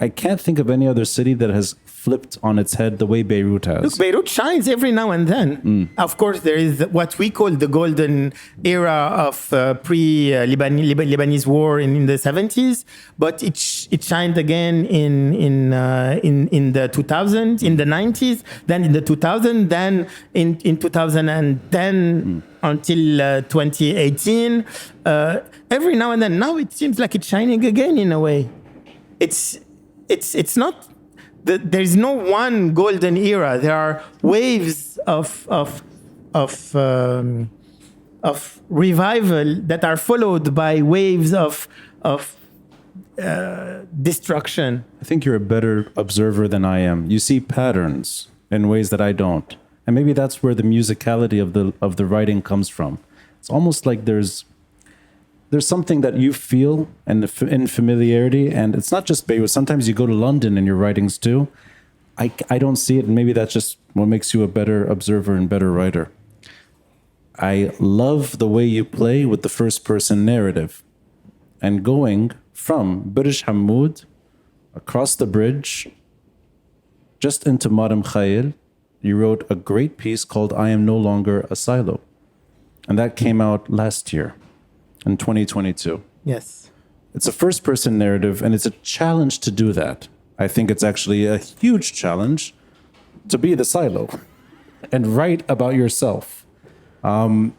I can't think of any other city that has flipped on its head the way Beirut has. Look, Beirut shines every now and then. Of course, there is what we call the golden era of pre-Lebanese war in the 70s, but it shined again in the 2000s, in the 90s, then in the 2000s, then in 2010 until 2018. Every now and then, now it seems like it's shining again in a way. It's not. There's no one golden era. There are waves of revival that are followed by waves of destruction. I think you're a better observer than I am. You see patterns in ways that I don't, and maybe that's where the musicality of the writing comes from. It's almost like there's something that you feel in familiarity, and it's not just Beirut. Sometimes you go to London in your writings too. I don't see it, and maybe that's just what makes you a better observer and better writer. I love the way you play with the first-person narrative, and going from Burj Hammoud across the bridge just into Madam Khail, you wrote a great piece called I Am No Longer a Silo, and that came out last year. In 2022. Yes. It's a first-person narrative, and it's a challenge to do that. I think it's actually a huge challenge to be the silo and write about yourself. I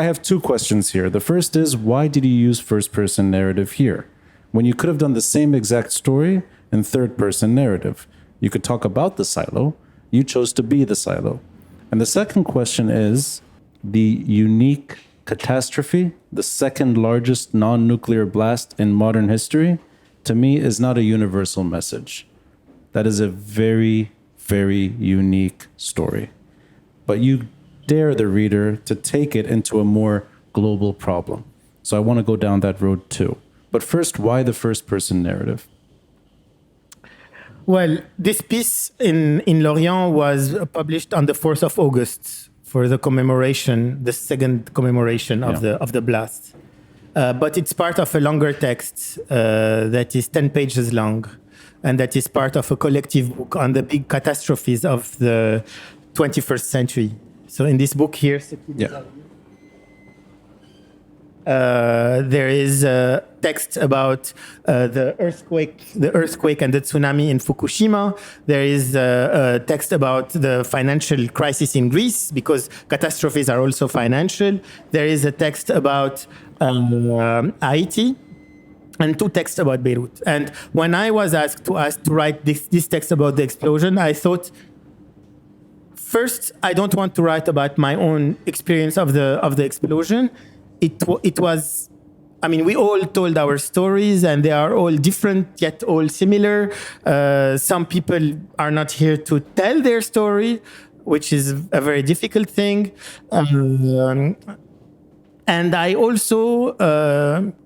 have two questions here. The first is, why did you use first-person narrative here when you could have done the same exact story in third-person narrative? You could talk about the silo. You chose to be the silo. And the second question is, the unique catastrophe, the second largest non-nuclear blast in modern history, to me is not a universal message. That is a very, very unique story. But you dare the reader to take it into a more global problem. So I want to go down that road too. But first, why the first-person narrative? Well, this piece in Lorient was published on the 4th of August for the commemoration, the second commemoration of the blast. But it's part of a longer text that is 10 pages long, and that is part of a collective book on the big catastrophes of the 21st century. So in this book here, there is a text about the earthquake and the tsunami in Fukushima. There is a text about the financial crisis in Greece, because catastrophes are also financial. There is a text about Haiti, and two texts about Beirut. And when I was asked to write this text about the explosion, I thought, first, I don't want to write about my own experience of the explosion. It was, I mean, we all told our stories, and they are all different yet all similar. Some people are not here to tell their story, which is a very difficult thing. And I also,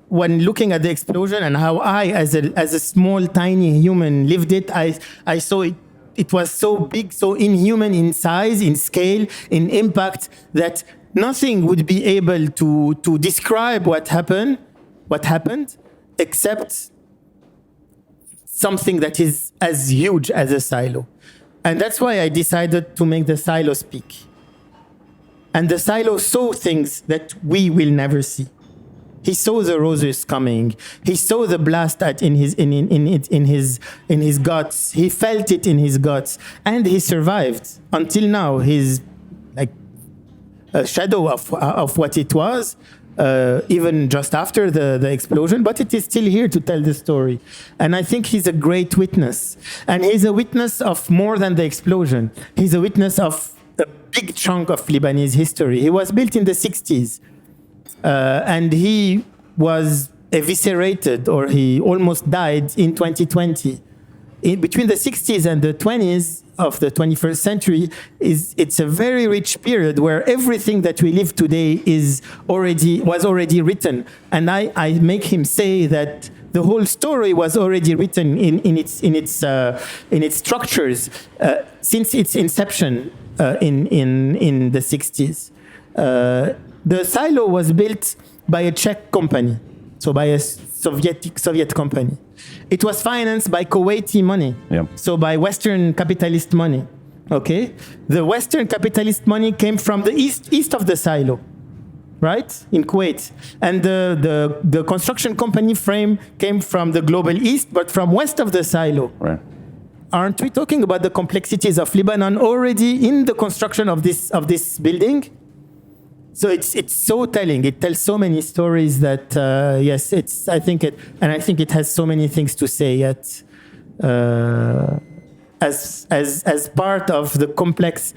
when looking at the explosion and how I, as a small, tiny human, lived it, I saw it. It was so big, so inhuman in size, in scale, in impact, that nothing would be able to describe what happened, except something that is as huge as a silo. And that's why I decided to make the silo speak. And the silo saw things that we will never see. He saw the roses coming. He saw the blast in his guts. He felt it in his guts, and he survived. Until now, he's like a shadow of what it was, even just after the explosion. But it is still here to tell the story, and I think he's a great witness. And he's a witness of more than the explosion. He's a witness of a big chunk of Lebanese history. He was built in the 60s. And he was eviscerated, or he almost died in 2020. Between the 60s and the 20s of the 21st century, it's a very rich period where everything that we live today was already written. And I make him say that the whole story was already written in its structures since its inception in the 60s. The silo was built by a Czech company, so by a Soviet company. It was financed by Kuwaiti money, so by Western capitalist money. Okay, the Western capitalist money came from the east of the silo, right, in Kuwait, and the construction company frame came from the global east, but from west of the silo. Right. Aren't we talking about the complexities of Lebanon already in the construction of this building? So it's so telling. It tells so many stories that yes, I think it has so many things to say yet, as part of the complex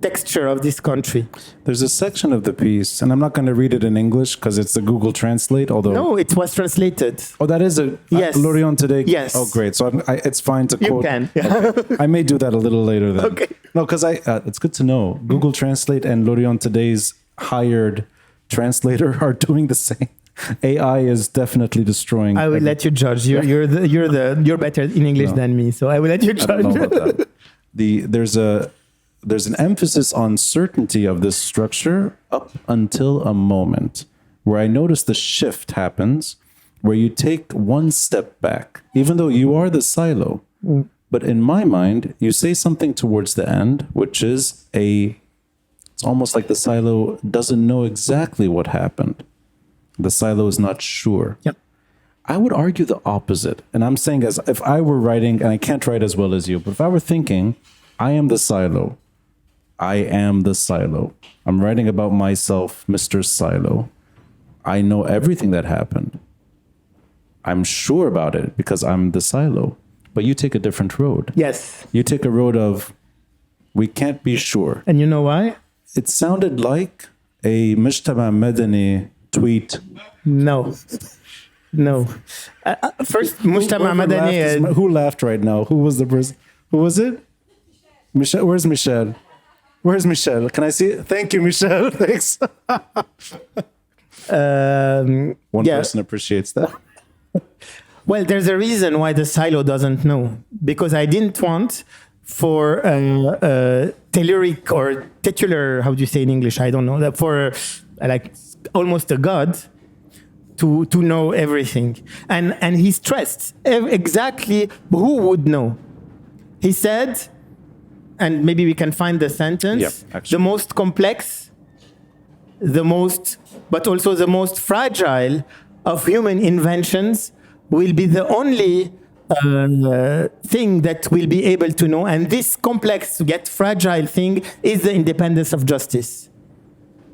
texture of this country. There's a section of the piece, and I'm not going to read it in English because it's a Google Translate. Although no, it was translated. Oh, that is a yes. Lorient today. Yes. Oh, great. So it's fine to quote. You can. Okay. I may do that a little later then. Okay. No, because it's good to know. Google Translate and Lorient today's hired translator are doing the same. AI is definitely destroying. I will let you judge. You're better in English than me, so I will let you judge. I don't know about that. There's an emphasis on certainty of this structure up until a moment where I notice the shift happens, where you take one step back, even though you are the silo. But in my mind, you say something towards the end, which is it's almost like the silo doesn't know exactly what happened. The silo is not sure. Yep. I would argue the opposite. And I'm saying, as if I were writing, and I can't write as well as you, but if I were thinking, I am the silo. I am the silo. I'm writing about myself, Mr. Silo. I know everything that happened. I'm sure about it because I'm the silo. But you take a different road. Yes. You take a road of, we can't be sure. And you know why? It sounded like a Mujtama Madani tweet. No. First, Mujtama Madani. Who laughed right now? Who was the person? Who was it? Michelle. Where's Michelle? Where's Michelle? Can I see it? Thank you, Michelle. Thanks. One person appreciates that. Well, there's a reason why the silo doesn't know. Because I didn't want for telluric or titular, how do you say in English? I don't know. For like almost a god to know everything. And he stressed exactly who would know. He said, and maybe we can find the sentence, the most complex, but also the most fragile of human inventions will be the only thing that will be able to know. And this complex yet fragile thing is the independence of justice.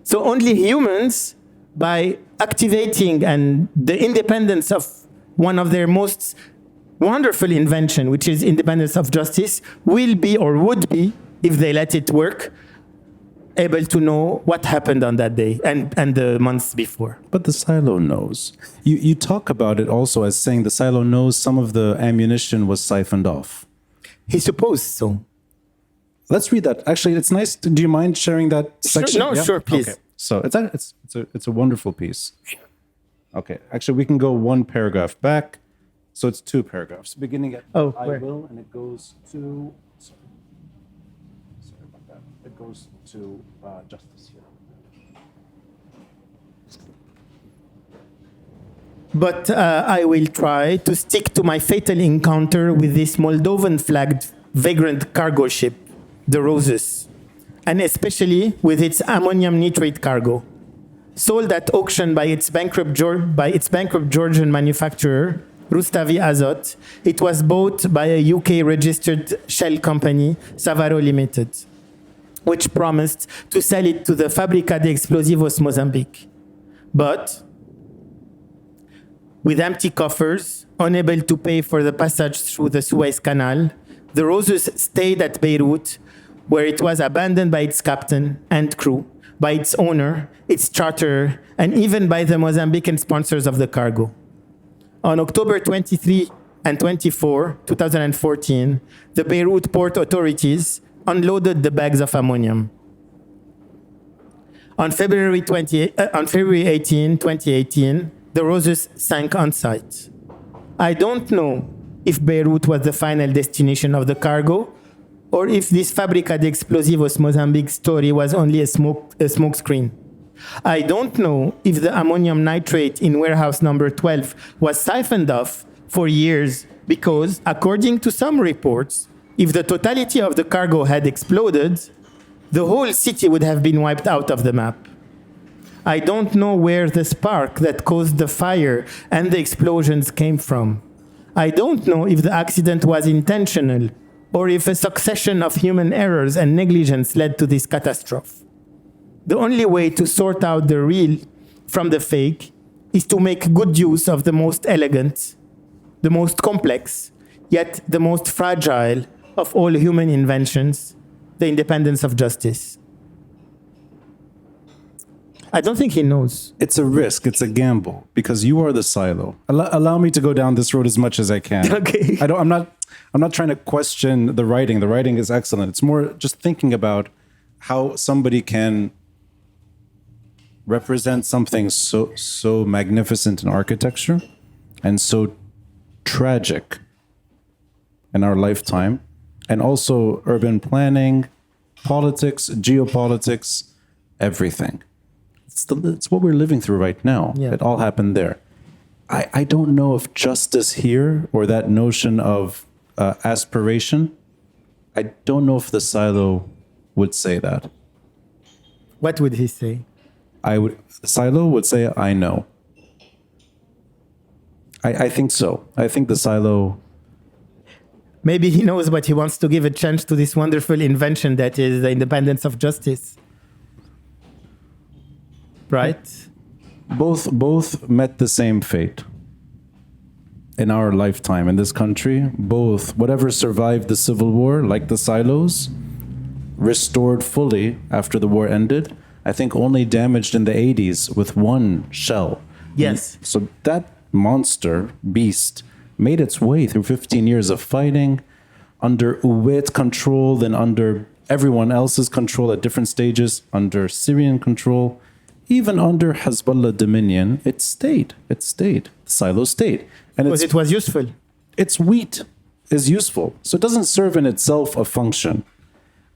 So only humans, by activating and the independence of one of their most wonderful invention, which is independence of justice, will be or would be, if they let it work, able to know what happened on that day and the months before. But the silo knows. You talk about it also as saying the silo knows some of the ammunition was siphoned off. He supposed so. Let's read that. Actually, it's nice. Do you mind sharing that section? Sure, sure, please. Okay. So it's a wonderful piece. Okay, actually, we can go one paragraph back. So it's two paragraphs, beginning at I will, and it goes to. Sorry about that. It goes to justice here. But I will try to stick to my fatal encounter with this Moldovan-flagged vagrant cargo ship, the Roses, and especially with its ammonium nitrate cargo. Sold at auction by its bankrupt Georgian manufacturer, Rustavi Azot, it was bought by a UK-registered shell company, Savaro Limited, which promised to sell it to the Fábrica de Explosivos Mozambique. But with empty coffers, unable to pay for the passage through the Suez Canal, the Roses stayed at Beirut, where it was abandoned by its captain and crew, by its owner, its charterer, and even by the Mozambican sponsors of the cargo. On October 23 and 24, 2014, the Beirut port authorities unloaded the bags of ammonium. On February 18, 2018, the Roses sank on site. I don't know if Beirut was the final destination of the cargo, or if this Fábrica de Explosivos Mozambique story was only a smokescreen. I don't know if the ammonium nitrate in warehouse number 12 was siphoned off for years because, according to some reports, if the totality of the cargo had exploded, the whole city would have been wiped out of the map. I don't know where the spark that caused the fire and the explosions came from. I don't know if the accident was intentional or if a succession of human errors and negligence led to this catastrophe. The only way to sort out the real from the fake is to make good use of the most elegant, the most complex, yet the most fragile of all human inventions, the independence of justice. I don't think he knows. It's a risk. It's a gamble because you are the silo. Allow me to go down this road as much as I can. Okay. I'm not trying to question the writing. The writing is excellent. It's more just thinking about how somebody can represent something so magnificent in architecture and so tragic in our lifetime, and also urban planning, politics, geopolitics, everything. It's what we're living through right now. Yeah. It all happened there. I don't know if justice here, or that notion of aspiration, I don't know if the silo would say that. What would he say? The silo would say, I know. I think so. I think the silo. Maybe he knows, but he wants to give a chance to this wonderful invention that is the independence of justice. Right? Both met the same fate in our lifetime in this country. Both, whatever survived the civil war, like the silos, restored fully after the war ended. I think only damaged in the 80s with one shell. Yes. So that monster beast made its way through 15 years of fighting under Uwait control, then under everyone else's control at different stages, under Syrian control, even under Hezbollah dominion. It stayed. The silo stayed. And Because it was useful. its wheat is useful. So it doesn't serve in itself a function.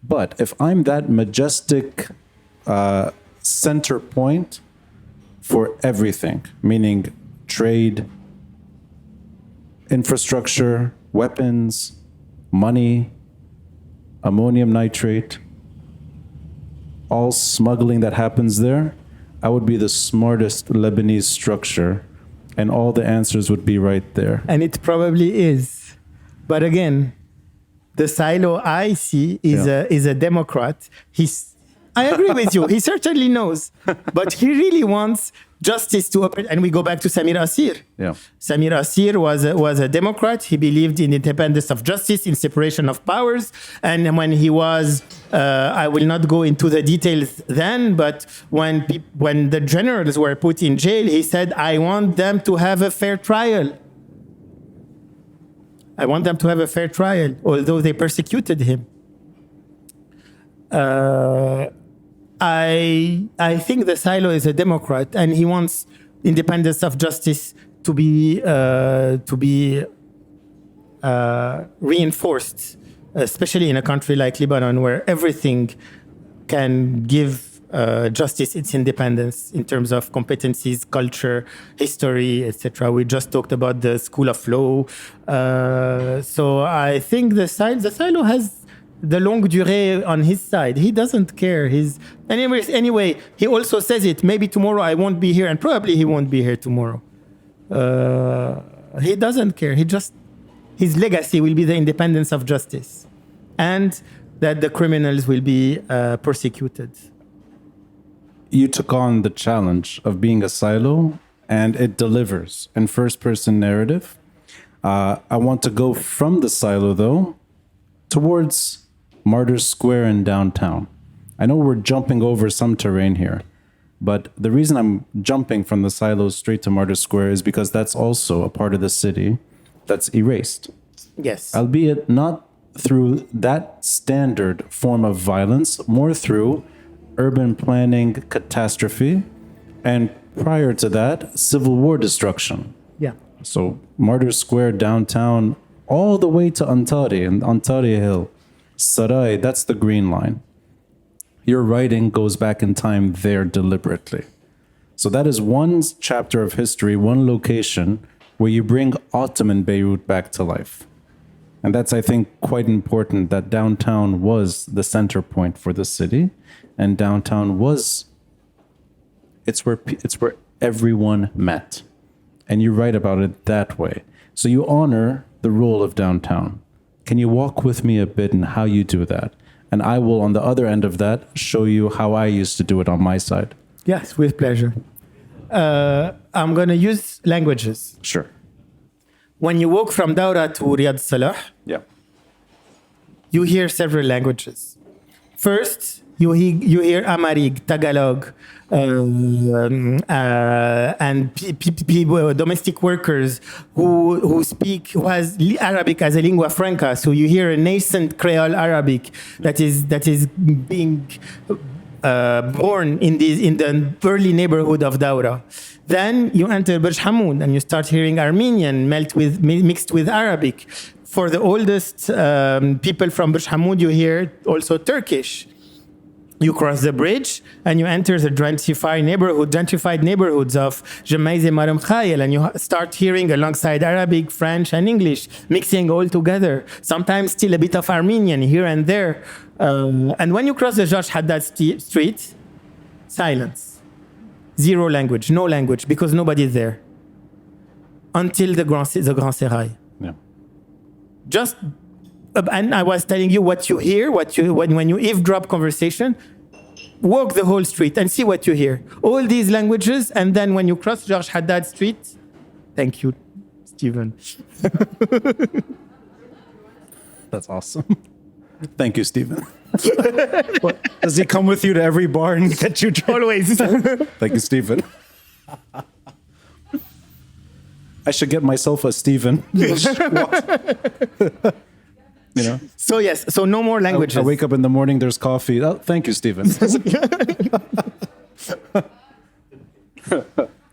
But if I'm that majestic center point for everything, meaning trade, infrastructure, weapons, money, ammonium nitrate, all smuggling that happens there, I would be the smartest Lebanese structure, and all the answers would be right there. And it probably is. But again, the silo I see is a Democrat. I agree with you. He certainly knows. But he really wants justice to operate. And we go back to Samir Asir. Yeah. Samir Asir was a Democrat. He believed in independence of justice, in separation of powers. And when he was, I will not go into the details then, but when the generals were put in jail, he said, I want them to have a fair trial. I want them to have a fair trial, although they persecuted him. I think the silo is a Democrat, and he wants independence of justice to be reinforced, especially in a country like Lebanon, where everything can give justice its independence in terms of competencies, culture, history, etc. We just talked about the School of Law. So I think the silo has the longue durée on his side. He doesn't care. Anyway, he also says it. Maybe tomorrow I won't be here, and probably he won't be here tomorrow. He doesn't care. His legacy will be the independence of justice, and that the criminals will be persecuted. You took on the challenge of being a silo, and it delivers in first-person narrative. I want to go from the silo, though, towards Martyrs Square in downtown. I know we're jumping over some terrain here, but the reason I'm jumping from the silos straight to Martyrs Square is because that's also a part of the city that's erased. Yes. Albeit not through that standard form of violence, more through urban planning catastrophe, and prior to that, civil war destruction. Yeah. So Martyrs Square downtown, all the way to Antari and Antari Hill, Sarai, that's the green line. Your writing goes back in time there deliberately. So that is one chapter of history, one location where you bring Ottoman Beirut back to life. And that's, I think, quite important that downtown was the center point for the city. And downtown it's where everyone met. And you write about it that way. So you honor the role of downtown. Can you walk with me a bit in how you do that? And I will, on the other end of that, show you how I used to do it on my side. Yes, with pleasure. I'm going to use languages. Sure. When you walk from Daura to Riyadh Salah, you hear several languages. First, you hear Amharic, Tagalog, and people, domestic workers who has Arabic as a lingua franca. So you hear a nascent Creole Arabic that is being born in the early neighborhood of Daura. Then you enter Burj Hammoun and you start hearing Armenian mixed with Arabic. For the oldest people from Burj Hammoun, you hear also Turkish. You cross the bridge and you enter the gentrified neighborhoods of Jemaise Maram Khayel, and you start hearing alongside Arabic, French, and English mixing all together. Sometimes still a bit of Armenian here and there. And when you cross the George Haddad Street, silence. Zero language, no language, because nobody's there. until the Grand Sérail. Yeah. Just, and I was telling you what you hear, when you eavesdrop conversation, walk the whole street and see what you hear. All these languages, and then when you cross George Haddad Street, thank you, Stephen. That's awesome. Thank you, Stephen. Does he come with you to every bar and get you drunk? Always. Thank you, Stephen. I should get myself a Stephen. You know? So yes, so no more languages. I wake up in the morning, there's coffee. Oh, thank you, Stephen.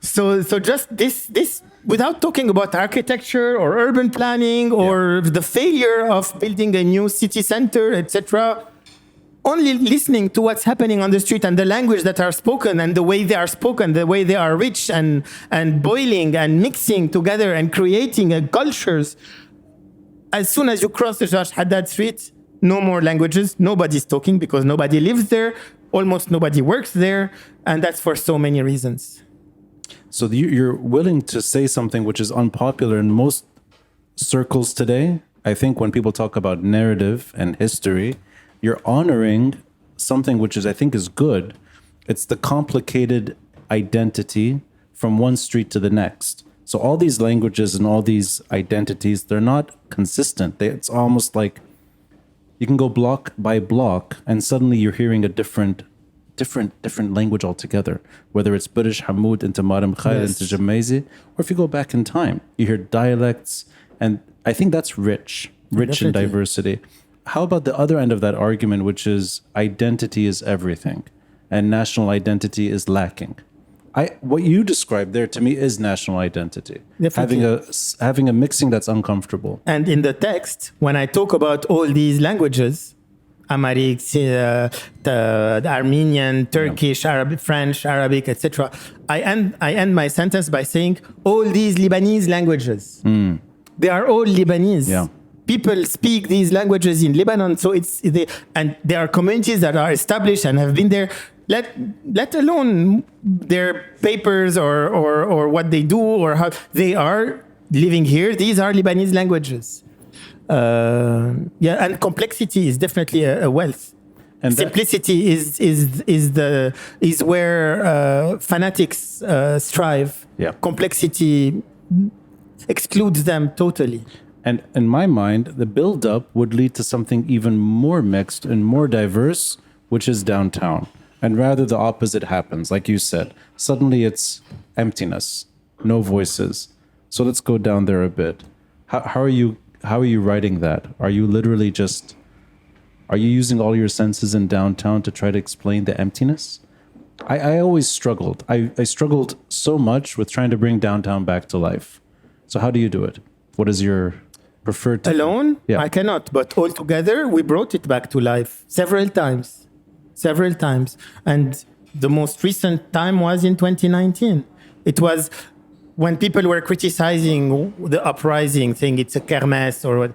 So just this without talking about architecture or urban planning or the failure of building a new city center, etc. Only listening to what's happening on the street and the language that are spoken and the way they are spoken, the way they are rich and boiling and mixing together and creating cultures. As soon as you cross the George Haddad Street, no more languages. Nobody's talking because nobody lives there. Almost nobody works there. And that's for so many reasons. So you're willing to say something which is unpopular in most circles today. I think when people talk about narrative and history, you're honoring something which is, I think, is good. It's the complicated identity from one street to the next. So all these languages and all these identities, they're not consistent. It's almost like you can go block by block and suddenly you're hearing a different language altogether. Whether it's British Hamoud into Maram Khair into Jamaizi, or if you go back in time, you hear dialects. And I think that's rich in diversity. How about the other end of that argument, which is identity is everything and national identity is lacking? What you described there to me is national identity. Definitely. Having a mixing that's uncomfortable. And in the text, when I talk about all these languages, Amharic, the Armenian, Turkish, Arabic, French, Arabic, etc., I end my sentence by saying all these Lebanese languages. They are all Lebanese. Yeah. People speak these languages in Lebanon, so and there are communities that are established and have been there. Let alone their papers or what they do or how they are living here. These are Lebanese languages. And complexity is definitely a wealth. And simplicity is where fanatics strive. Yeah. Complexity excludes them totally. And in my mind, the build-up would lead to something even more mixed and more diverse, which is downtown. And rather the opposite happens, like you said. Suddenly it's emptiness, no voices. So let's go down there a bit. How are you writing that? Are you literally are you using all your senses in downtown to try to explain the emptiness? I always struggled. I struggled so much with trying to bring downtown back to life. So how do you do it? What is your preferred technique? Alone? Yeah. I cannot, but all together, we brought it back to life several times. And the most recent time was in 2019. It was when people were criticizing the uprising, saying it's a kermesse or what.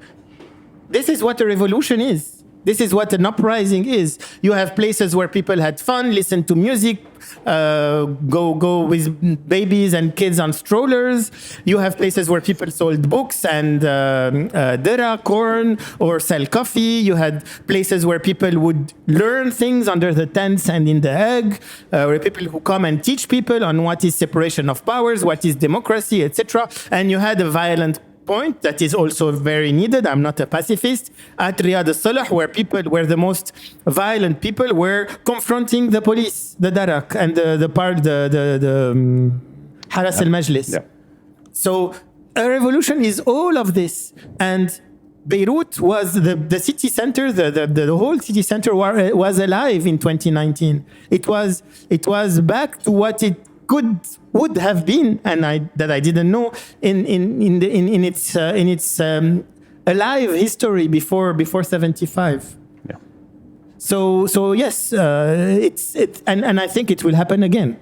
This is what a revolution is. This is what an uprising is. You have places where people had fun, listened to music, go with babies and kids on strollers. You have places where people sold books and dera, corn, or sell coffee. You had places where people would learn things under the tents and in the egg, where people who come and teach people on what is separation of powers, what is democracy, etc. And you had a violent point that is also very needed. I'm not a pacifist. At Riyad al-Salah, where the most violent people were confronting the police, the darak, and the Haras al-Majlis. Yeah. So a revolution is all of this. And Beirut was the city center, the whole city center was alive in 2019. It was back to what it would have been, and I didn't know in its alive history before 75. Yeah. So yes, and I think it will happen again.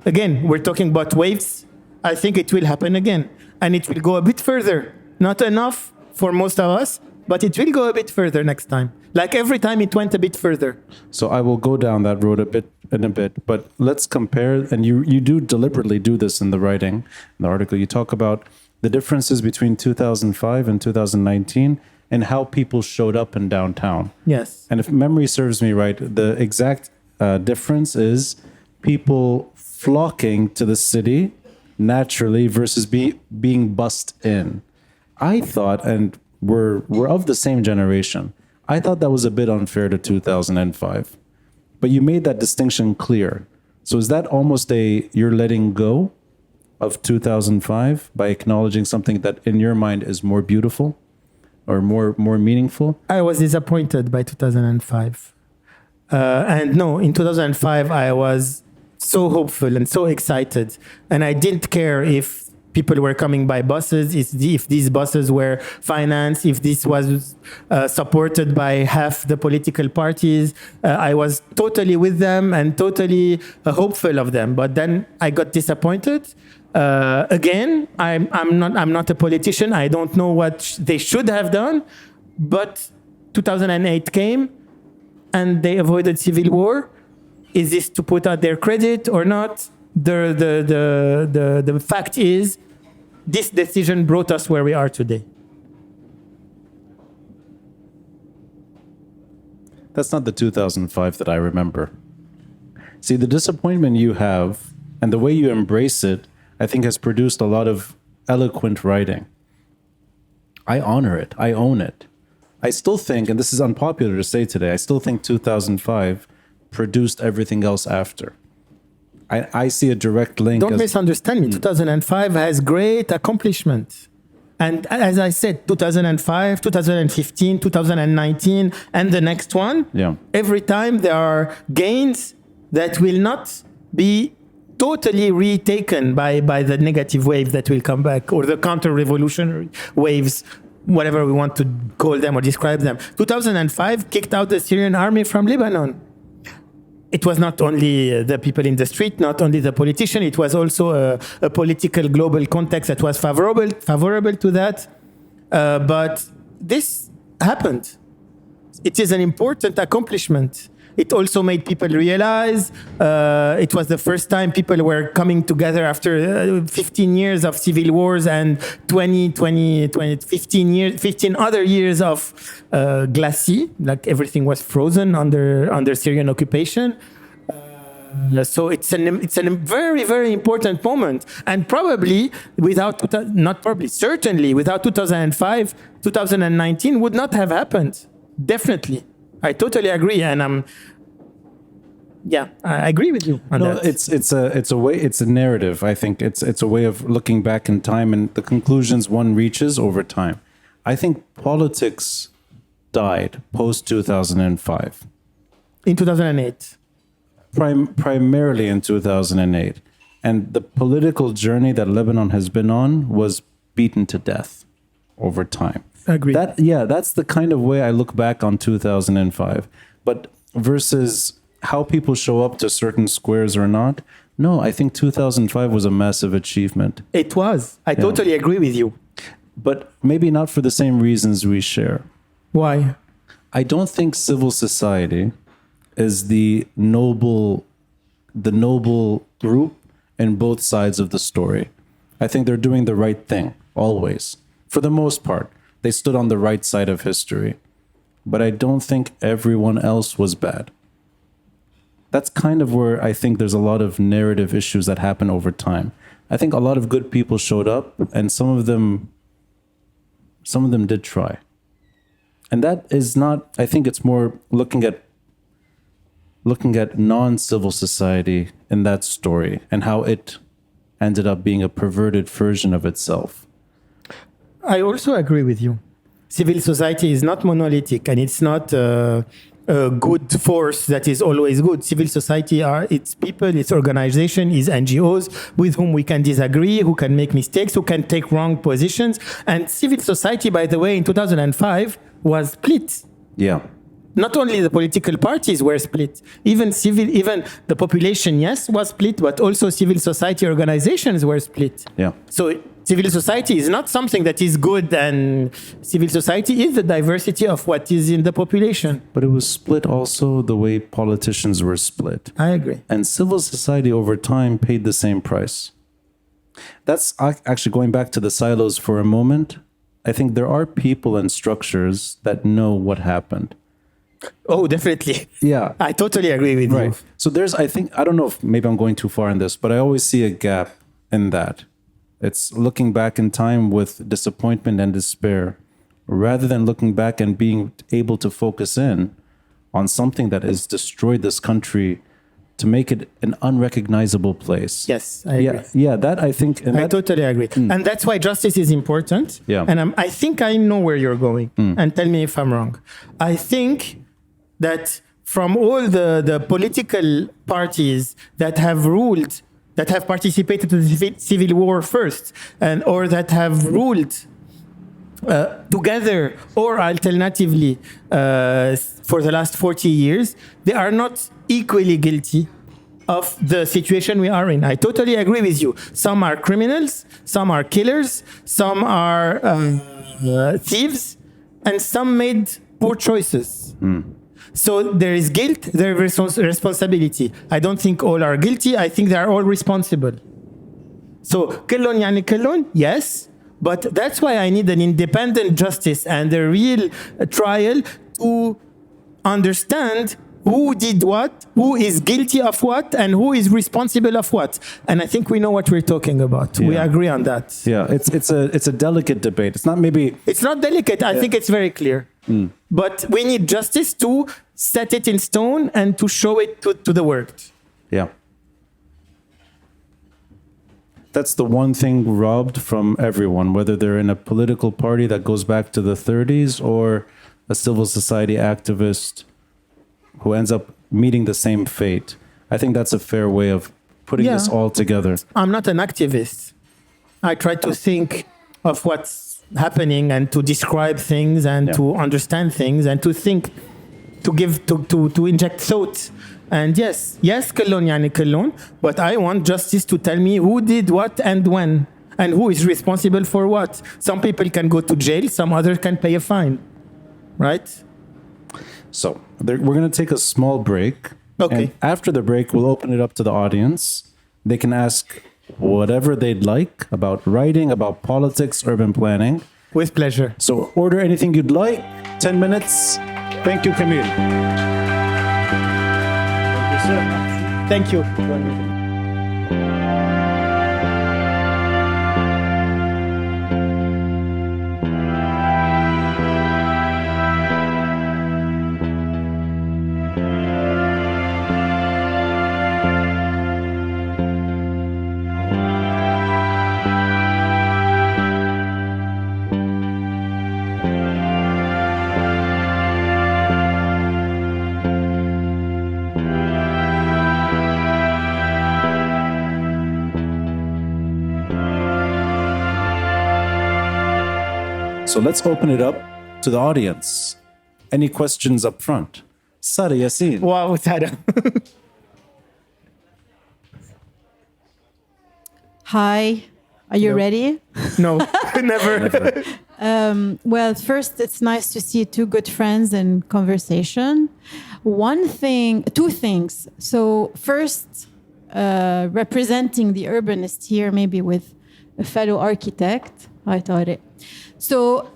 Again, we're talking about waves. I think it will happen again, and it will go a bit further. Not enough for most of us, but it will go a bit further next time. Like every time it went a bit further. So I will go down that road in a bit, but let's compare, and you do deliberately do this in the writing, in the article. You talk about the differences between 2005 and 2019 and how people showed up in downtown. Yes. And if memory serves me right, the exact difference is people flocking to the city naturally versus being bussed in. I thought, and we're of the same generation, I thought that was a bit unfair to 2005. But you made that distinction clear. So is that almost you're letting go of 2005 by acknowledging something that in your mind is more beautiful or more meaningful? I was disappointed by 2005. And no, in 2005, I was so hopeful and so excited. And I didn't care if people were coming by buses, if these buses were financed, if this was supported by half the political parties. I was totally with them and totally hopeful of them. But then I got disappointed. Again, I'm not a politician. I don't know what they should have done. But 2008 came and they avoided civil war. Is this to put out their credit or not? The fact is, this decision brought us where we are today. That's not the 2005 that I remember. See, the disappointment you have and the way you embrace it, I think has produced a lot of eloquent writing. I honor it. I own it. I still think, and this is unpopular to say today, I still think 2005 produced everything else after. I see a direct link. Don't misunderstand me. 2005 has great accomplishments. And as I said, 2005, 2015, 2019, and the next one, every time there are gains that will not be totally retaken by the negative waves that will come back, or the counter-revolutionary waves, whatever we want to call them or describe them. 2005 kicked out the Syrian army from Lebanon. It was not only the people in the street, not only the politician, it was also a political global context that was favorable to that. But this happened. It is an important accomplishment. It also made people realize it was the first time people were coming together after 15 years of civil wars and 15 other years of glacis, like everything was frozen under Syrian occupation. So it's a very, very important moment. And probably certainly without 2005, 2019 would not have happened. Definitely. I totally agree, and I agree with you on that. It's a narrative. I think it's a way of looking back in time and the conclusions one reaches over time. I think politics died post 2005. In 2008. Primarily in 2008, and the political journey that Lebanon has been on was beaten to death over time. Agreed. That's the kind of way I look back on 2005. But versus how people show up to certain squares or not, no, I think 2005 was a massive achievement. It was. I totally agree with you. But maybe not for the same reasons we share. Why? I don't think civil society is the noble group in both sides of the story. I think they're doing the right thing, always. For the most part. They stood on the right side of history. But I don't think everyone else was bad. That's kind of where I think there's a lot of narrative issues that happen over time. I think a lot of good people showed up, and some of them did try. And that is not, I think it's more looking at non-civil society in that story and how it ended up being a perverted version of itself. I also agree with you. Civil society is not monolithic, and it's not a good force that is always good. Civil society are its people, its organization, its NGOs with whom we can disagree, who can make mistakes, who can take wrong positions. And civil society, by the way, in 2005 was split. Yeah. Not only the political parties were split, even the population, was split, but also civil society organizations were split. Yeah. So civil society is not something that is good, and civil society is the diversity of what is in the population. But it was split also the way politicians were split. I agree. And civil society over time paid the same price. That's actually going back to the silos for a moment. I think there are people and structures that know what happened. Oh, definitely. Yeah. I totally agree with you. So there's, I think, I don't know if maybe I'm going too far in this, but I always see a gap in that. It's looking back in time with disappointment and despair, rather than looking back and being able to focus in on something that has destroyed this country to make it an unrecognizable place. Yes, I agree. Yeah, that I think... I totally agree. And that's why justice is important. Yeah. And I think I know where you're going. And tell me if I'm wrong. I think that from all the political parties that have ruled, that have participated in the civil war first, or that have ruled together or alternatively for the last 40 years, they are not equally guilty of the situation we are in. I totally agree with you. Some are criminals, some are killers, some are thieves, and some made poor choices. So there is guilt, there is responsibility. I don't think all are guilty. I think they are all responsible. So كلهم يعني كلهم, yes, but that's why I need an independent justice and a real trial to understand who did what, who is guilty of what, and who is responsible of what. And I think we know what we're talking about. We agree on that. Yeah, it's a delicate debate. It's not maybe... It's not delicate. I think it's very clear. But we need justice to set it in stone and to show it to the world. Yeah. That's the one thing robbed from everyone, whether they're in a political party that goes back to the 30s or a civil society activist who ends up meeting the same fate. I think that's a fair way of putting this all together. I'm not an activist. I try to think of what's happening and to describe things and to understand things and to think, to give, to inject thought. And yes, كلهم يعني كلهم, but I want justice to tell me who did what and when and who is responsible for what. Some people can go to jail, some others can pay a fine, right? So we're going to take a small break. Okay. And after the break, we'll open it up to the audience. They can ask whatever they'd like about writing, about politics, urban planning. With pleasure. So order anything you'd like. 10 minutes. Thank you, Camille. Thank you. So let's open it up to the audience. Any questions up front? Sara Yassin. Wow, Sara. Hi, are you ready? No, never. Well, first, it's nice to see two good friends in conversation. Two things. So first, representing the urbanist here, maybe with a fellow architect, I thought it. So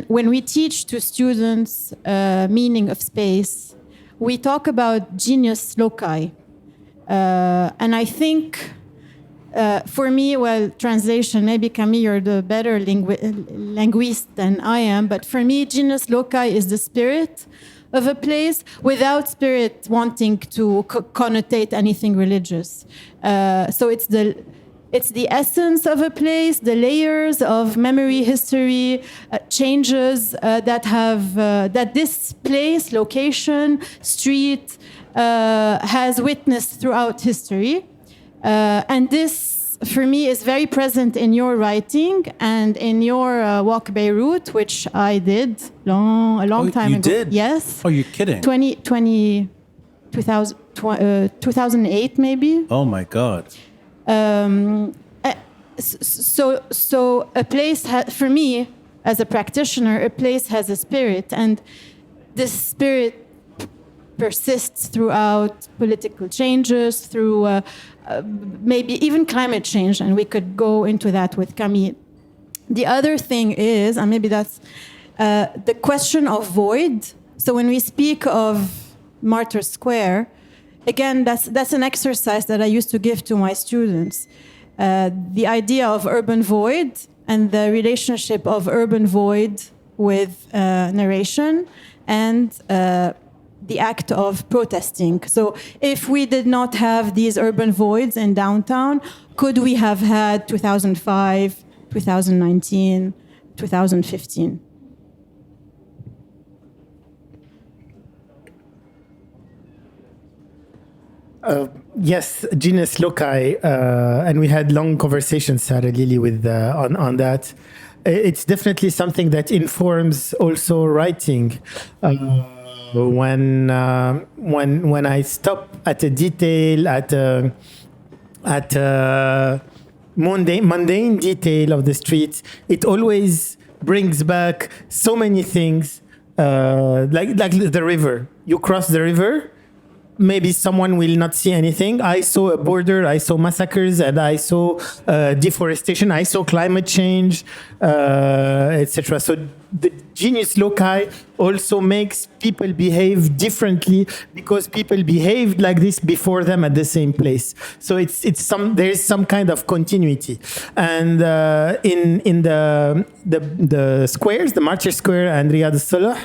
when we teach to students meaning of space, we talk about genius loci. And I think for me, well, translation, maybe Camille, you're the better linguist than I am, but for me, genius loci is the spirit of a place without spirit wanting to connotate anything religious. So it's the essence of a place, the layers of memory, history, changes that this place, location, street has witnessed throughout history. And this, for me, is very present in your writing and in your walk Beirut, which I did a long time ago. You did? Yes. Oh, you're kidding? 2008, maybe. Oh, my God. So a place for me as a practitioner, a place has a spirit, and this spirit persists throughout political changes, through maybe even climate change, and we could go into that with Camille. The other thing is, and maybe that's the question of void. So when we speak of Martyr Square, again, that's an exercise that I used to give to my students. The idea of urban void and the relationship of urban void with narration and the act of protesting. So if we did not have these urban voids in downtown, could we have had 2005, 2019, 2015? Yes, genius loci, and we had long conversations, Sarah Lily, with on that. It's definitely something that informs also writing. When I stop at a detail, at a mundane detail of the street, it always brings back so many things, like the river. You cross the river, maybe someone will not see anything. I saw a border, I saw massacres, and I saw deforestation, I saw climate change, etc. So the genius loci also makes people behave differently because people behaved like this before them at the same place. So there is some kind of continuity. And in the squares, the Martyr Square and Riyad al-Salah,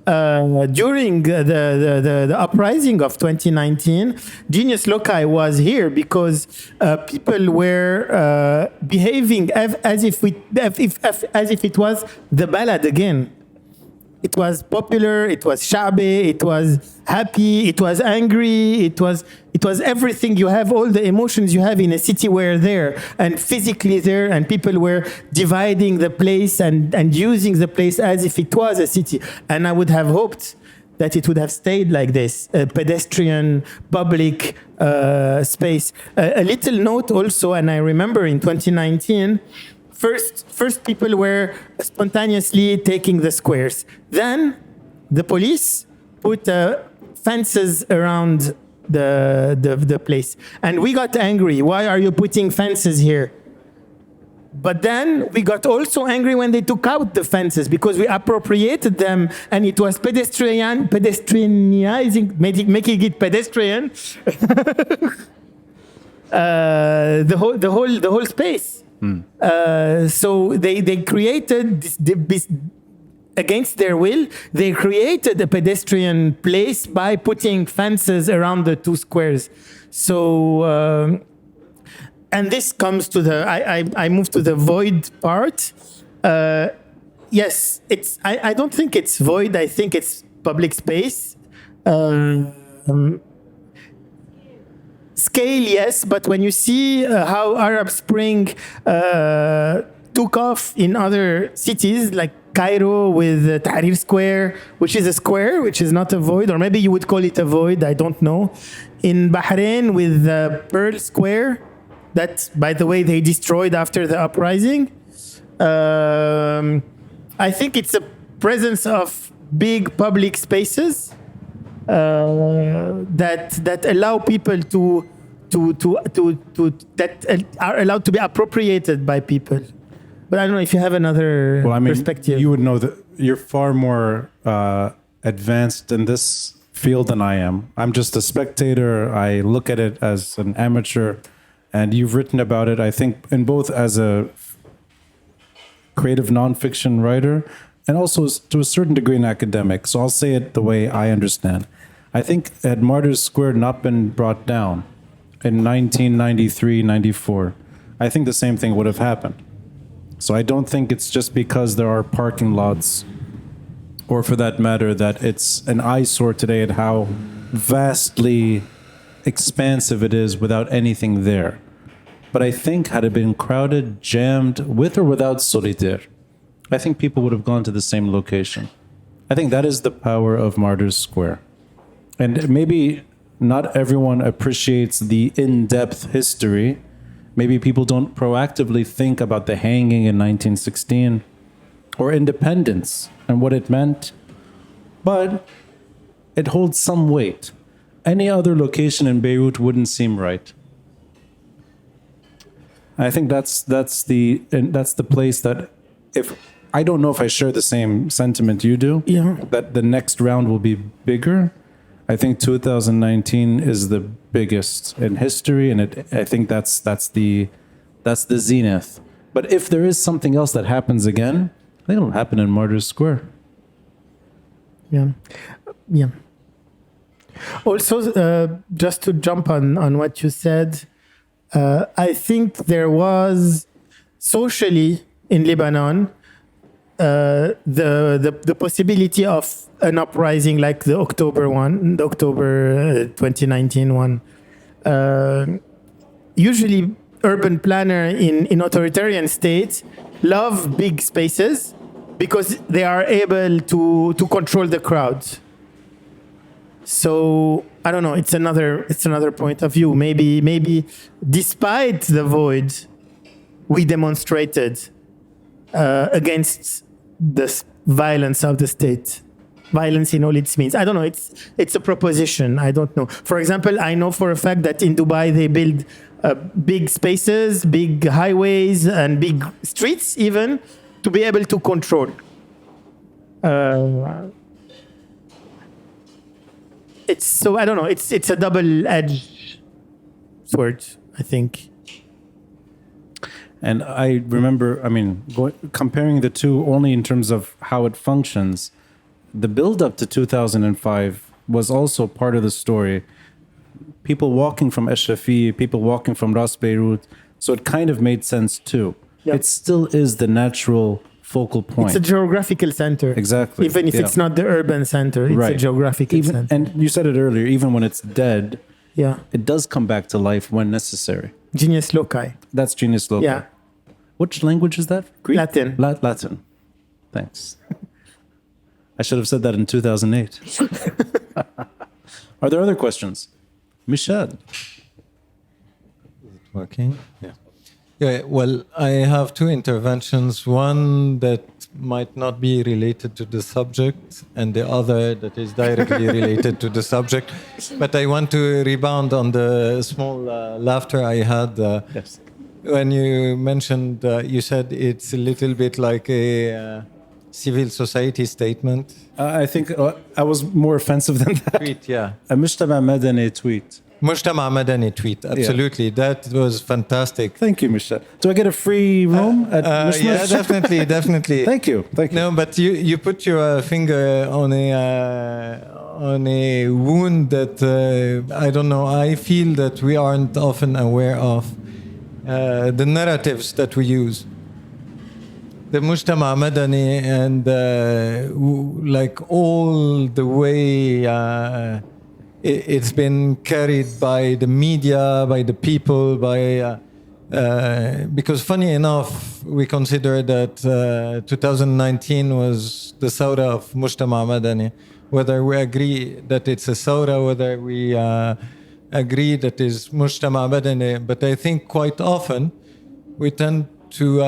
during the uprising of 2019, genius loci was here because people were behaving as if it was the ballad again. It was popular, it was sha'bi, it was happy, it was angry, it was everything you have, all the emotions you have in a city were there and physically there, and people were dividing the place and using the place as if it was a city. And I would have hoped that it would have stayed like this, a pedestrian, public space. A little note also, and I remember in 2019, First, people were spontaneously taking the squares. Then, the police put fences around the place, and we got angry. Why are you putting fences here? But then we got also angry when they took out the fences because we appropriated them, and it was pedestrianizing, making it pedestrian. The whole space. So they created this against their will. They created a pedestrian place by putting fences around the two squares. So and this comes to the I move to the void part. Yes, I don't think it's void. I think it's public space. Scale, yes, but when you see how Arab Spring took off in other cities like Cairo with Tahrir Square, which is a square, which is not a void, or maybe you would call it a void, I don't know. In Bahrain with Pearl Square, that, by the way, they destroyed after the uprising. I think it's a presence of big public spaces that allow people that are allowed to be appropriated by people. But I don't know if you have another perspective. You would know that you're far more advanced in this field than I am. I'm just a spectator. I look at it as an amateur, and you've written about it, I think, in both as a creative nonfiction writer and also to a certain degree an academic. So I'll say it the way I understand. I think had Martyrs Square not been brought down in 1993, 94, I think the same thing would have happened. So I don't think it's just because there are parking lots, or for that matter, that it's an eyesore today at how vastly expansive it is without anything there. But I think had it been crowded, jammed, with or without Solitaire, I think people would have gone to the same location. I think that is the power of Martyrs Square. And maybe not everyone appreciates the in-depth history. Maybe people don't proactively think about the hanging in 1916 or independence and what it meant. But it holds some weight. Any other location in Beirut wouldn't seem right. I think that's the place that, if I don't know if I share the same sentiment you do, that the next round will be bigger. I think 2019 is the biggest in history, and I think that's the zenith. But if there is something else that happens again, I think it'll happen in Martyrs Square. Yeah. Also, just to jump on what you said, I think there was socially in Lebanon the possibility of an uprising like the October 2019 one. Usually, urban planner in authoritarian states love big spaces because they are able to control the crowds. So I don't know. It's another point of view. Maybe despite the void, we demonstrated against the violence of the state. Violence in all its means. I don't know. It's a proposition. I don't know. For example, I know for a fact that in Dubai they build big spaces, big highways, and big streets even to be able to control. I don't know. It's a double-edged sword, I think. And I remember, comparing the two only in terms of how it functions. The build-up to 2005 was also part of the story. People walking from Ashrafi, people walking from Ras Beirut. So it kind of made sense too. Yep. It still is the natural focal point. It's a geographical center. Exactly. Even if it's not the urban center, it's a geographical center. And you said it earlier, even when it's dead, it does come back to life when necessary. Genius loci. That's genius loci. Yeah. Which language is that? Greek? Latin. Latin. Thanks. I should have said that in 2008. Are there other questions? Michel. Is it working? Yeah, well, I have two interventions. One that might not be related to the subject, and the other that is directly related to the subject. But I want to rebound on the small laughter I had. Yes. When you mentioned, you said it's a little bit like a civil society statement. I think I was more offensive than that. Tweet, yeah. A Mujtama Madani tweet. Mujtama Madani tweet, absolutely. Yeah. That was fantastic. Thank you, Michel. Do I get a free room at Mishmash? Yeah, definitely. Thank you. No, but you put your finger on a wound that I don't know. I feel that we aren't often aware of the narratives that we use. The Mujtama Madani and like all the way it's been carried by the media, by the people, because funny enough, we consider that 2019 was the Sawra of Mujtama Madani. Whether we agree that it's a Sawra, whether we agree that it's Mujtama Madani, but I think quite often we tend to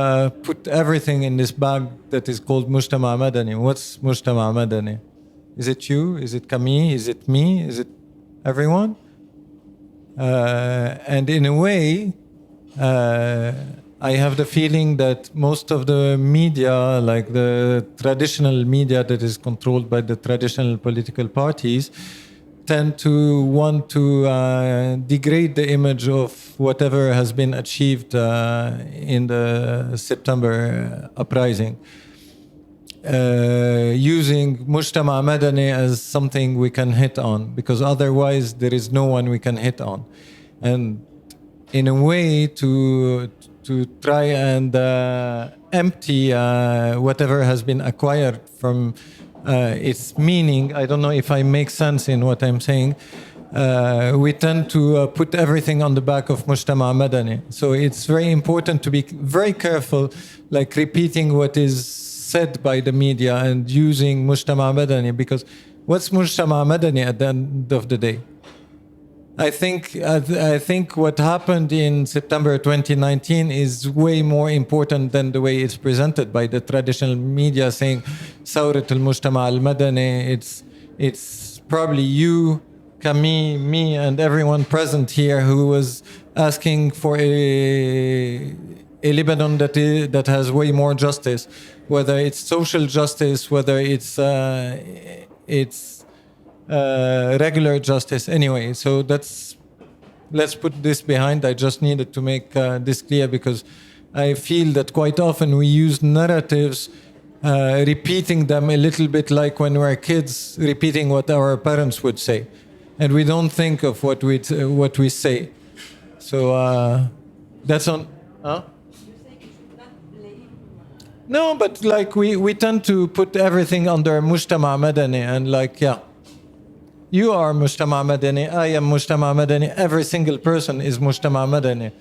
put everything in this bag that is called Mujtama Madani. What's Mujtama Madani? Is it you? Is it Camille? Is it me? Is it everyone? And in a way, I have the feeling that most of the media, like the traditional media that is controlled by the traditional political parties, tend to want to degrade the image of whatever has been achieved in the September uprising, using Mujtama Madani as something we can hit on, because otherwise there is no one we can hit on. And in a way to try and empty whatever has been acquired from its meaning. I don't know if I make sense in what I'm saying. We tend to put everything on the back of Mujtama Madani. So it's very important to be very careful, like repeating what is said by the media and using Mujtama Madani, because what's Mujtama Madani at the end of the day? I think what happened in September 2019 is way more important than the way it's presented by the traditional media, saying Sawrat al-Mujtama al-Madani. It's probably you, Camille, me, and everyone present here who was asking for a Lebanon that has way more justice, whether it's social justice, whether it's regular justice. Anyway, so let's put this behind. I just needed to make this clear because I feel that quite often we use narratives, repeating them a little bit like when we're kids, repeating what our parents would say, and we don't think of what we say. So that's on. Huh? No, but like we tend to put everything under Mujtama Madani, and like, yeah, you are Mujtama Madani, I am Mujtama Madani, every single person is Mujtama Madani.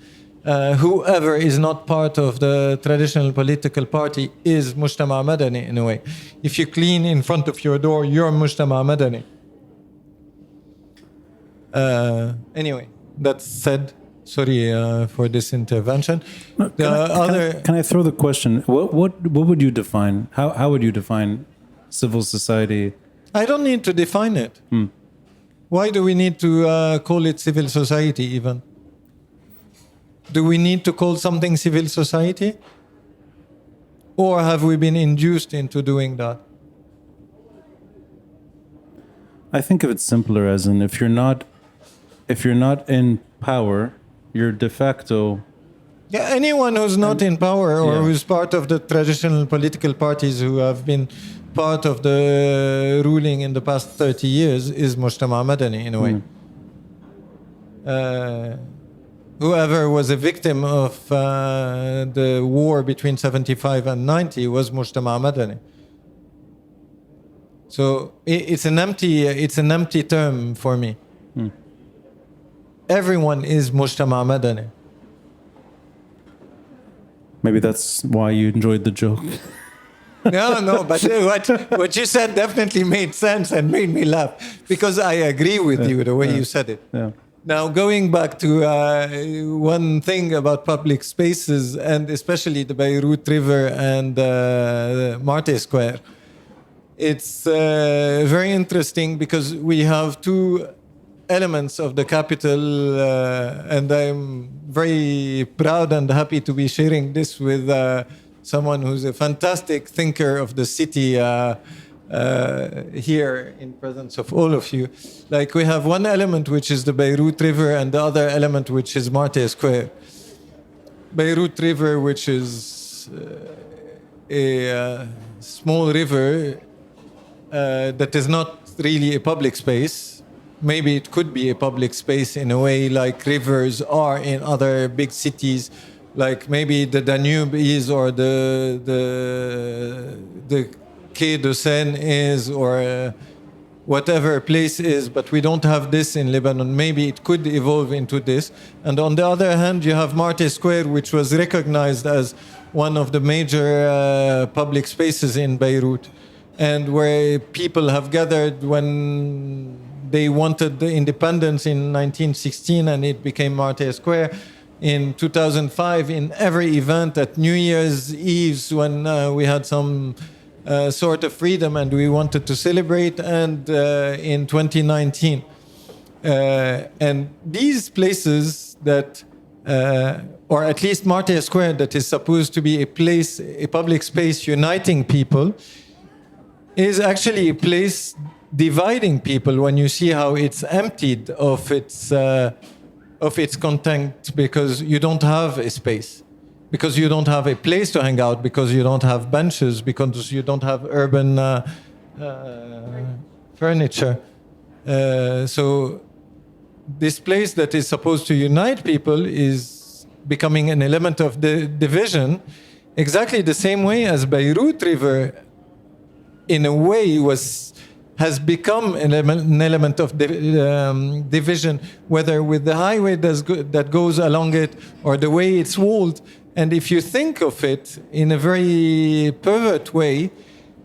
Whoever is not part of the traditional political party is Mujtama Madani in a way. If you clean in front of your door, you're Mujtama Madani. Anyway, that said, sorry for this intervention. Can I throw the question? What would you define? How would you define civil society? I don't need to define it. Why do we need to call it civil society even? Do we need to call something civil society? Or have we been induced into doing that? I think of it simpler as in if you're not in power, you're de facto. Yeah, anyone who's not in power or who's part of the traditional political parties who have been part of the ruling in the past 30 years is Mujtama Madani in a way. Whoever was a victim of the war between 75 and 90 was Mujtama Madani. So it's an empty term for me. Everyone is Mujtama Madani. Maybe that's why you enjoyed the joke. No, but what you said definitely made sense and made me laugh because I agree with you the way you said it. Yeah. Now, going back to one thing about public spaces and especially the Beirut River and Marte Square, it's very interesting because we have two elements of the capital, and I'm very proud and happy to be sharing this with someone who's a fantastic thinker of the city here in presence of all of you. Like we have one element which is the Beirut River and the other element which is Marte Square. Beirut River, which is a small river that is not really a public space. Maybe it could be a public space in a way like rivers are in other big cities, like maybe the Danube is or the Quai de Seine is or whatever place is, but we don't have this in Lebanon. Maybe it could evolve into this. And on the other hand, you have Marte Square, which was recognized as one of the major public spaces in Beirut, and where people have gathered when they wanted the independence in 1916, and it became Marte Square. In 2005, in every event at New Year's Eve, when we had some sort of freedom and we wanted to celebrate, and in 2019. And these places that, or at least Marte Square, that is supposed to be a place, a public space uniting people, is actually a place dividing people when you see how it's emptied of its content, because you don't have a space, because you don't have a place to hang out, because you don't have benches, because you don't have urban furniture. So this place that is supposed to unite people is becoming an element of the division, exactly the same way as Beirut River in a way has become an element of division, whether with the highway that goes along it or the way it's walled. And if you think of it in a very pervert way,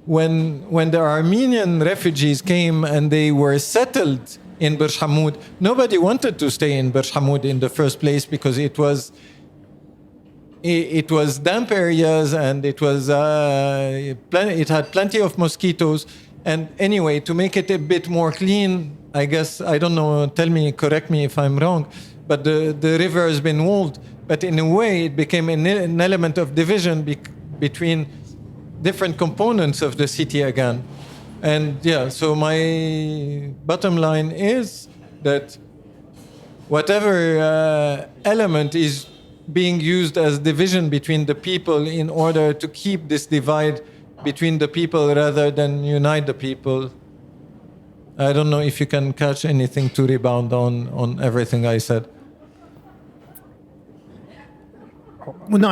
when the Armenian refugees came and they were settled in Burj Hamoud, nobody wanted to stay in Burj Hamoud in the first place because it was damp areas and it had plenty of mosquitoes. And anyway, to make it a bit more clean, I guess, I don't know, correct me if I'm wrong, but the river has been walled. But in a way, it became an element of division between different components of the city again. And yeah, so my bottom line is that whatever element is being used as division between the people in order to keep this divide between the people rather than unite the people. I don't know if you can catch anything to rebound on everything I said. No,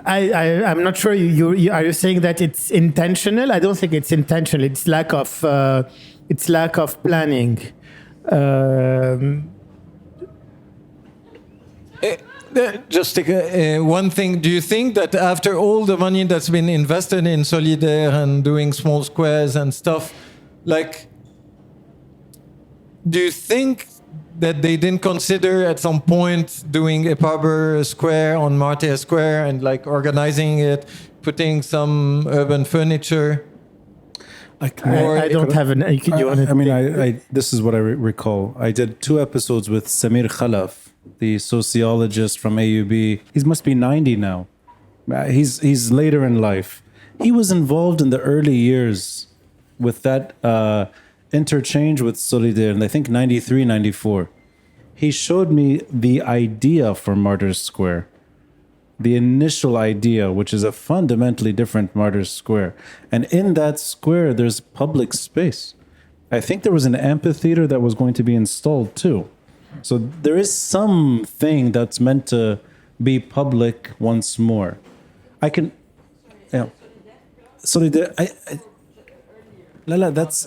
I'm not sure. You are you saying that it's intentional? I don't think it's intentional. It's lack of planning. Just one thing. Do you think that after all the money that's been invested in Solidaire and doing small squares and stuff, like, do you think that they didn't consider at some point doing a Harbor Square on Martyr Square and like organizing it, putting some urban furniture? I don't have an. This is what I recall. I did 2 episodes with Samir Khalaf, the sociologist from AUB. He must be 90 now. He's later in life. He was involved in the early years with that interchange with Solidaire, and I think 93, 94. He showed me the idea for Martyrs Square, the initial idea, which is a fundamentally different Martyrs Square. And in that square, there's public space. I think there was an amphitheater that was going to be installed too. So there is something that's meant to be public once more. Solidaire, that's...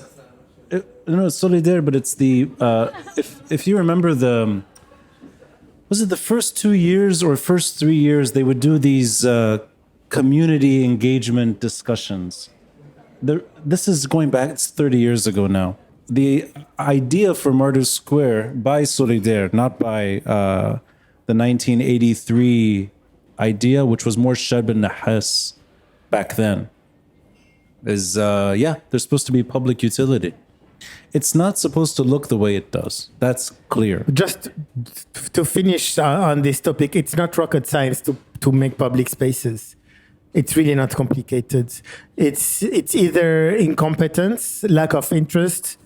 No, it's Solidaire, but it's the... if you remember was it the first 2 years or first 3 years, they would do these community engagement discussions. This is going back, it's 30 years ago now. The idea for Martyrs Square by Solidaire, not by the 1983 idea, which was more Shab al-Nahas back then, is, there's supposed to be public utility. It's not supposed to look the way it does. That's clear. Just to finish on this topic, it's not rocket science to make public spaces. It's really not complicated. It's either incompetence, lack of interest.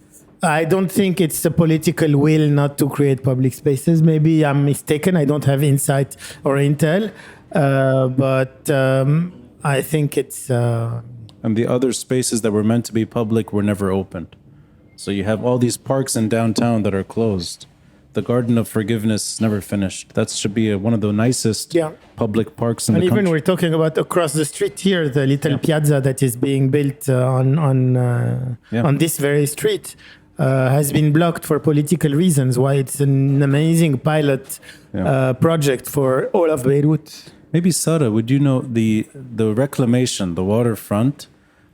I don't think it's a political will not to create public spaces. Maybe I'm mistaken. I don't have insight or intel. But I think it's... And the other spaces that were meant to be public were never opened. So you have all these parks in downtown that are closed. The Garden of Forgiveness never finished. That should be one of the nicest public parks in the country. And even we're talking about across the street here, the little piazza that is being built on this very street has been blocked for political reasons. Why it's an amazing pilot project for all of Beirut. Maybe Sarah, would you know the reclamation, the waterfront?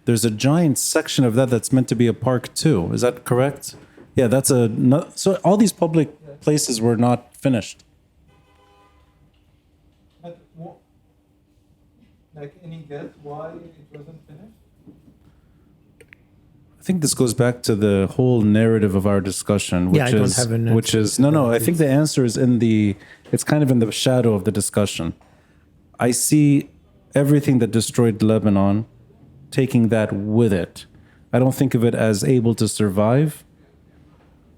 There's a giant section of that that's meant to be a park too. Is that correct? Yeah, so all these public places were not finished. But like any guess why it wasn't finished? I think this goes back to the whole narrative of our discussion, which I think the answer is it's kind of in the shadow of the discussion. I see everything that destroyed Lebanon, taking that with it. I don't think of it as able to survive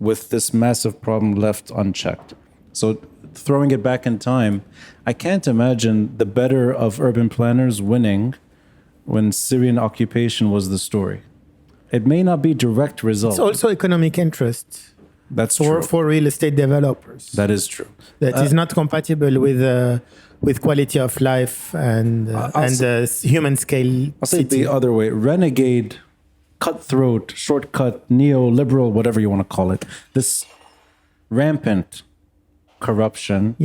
with this massive problem left unchecked. So throwing it back in time, I can't imagine the better of urban planners winning when Syrian occupation was the story. It may not be direct result. It's also economic interest. That's true. For real estate developers. That is true. That is not compatible with quality of life and human scale. I'll say it the other way. Renegade, cutthroat, shortcut, neoliberal, whatever you want to call it. This rampant corruption,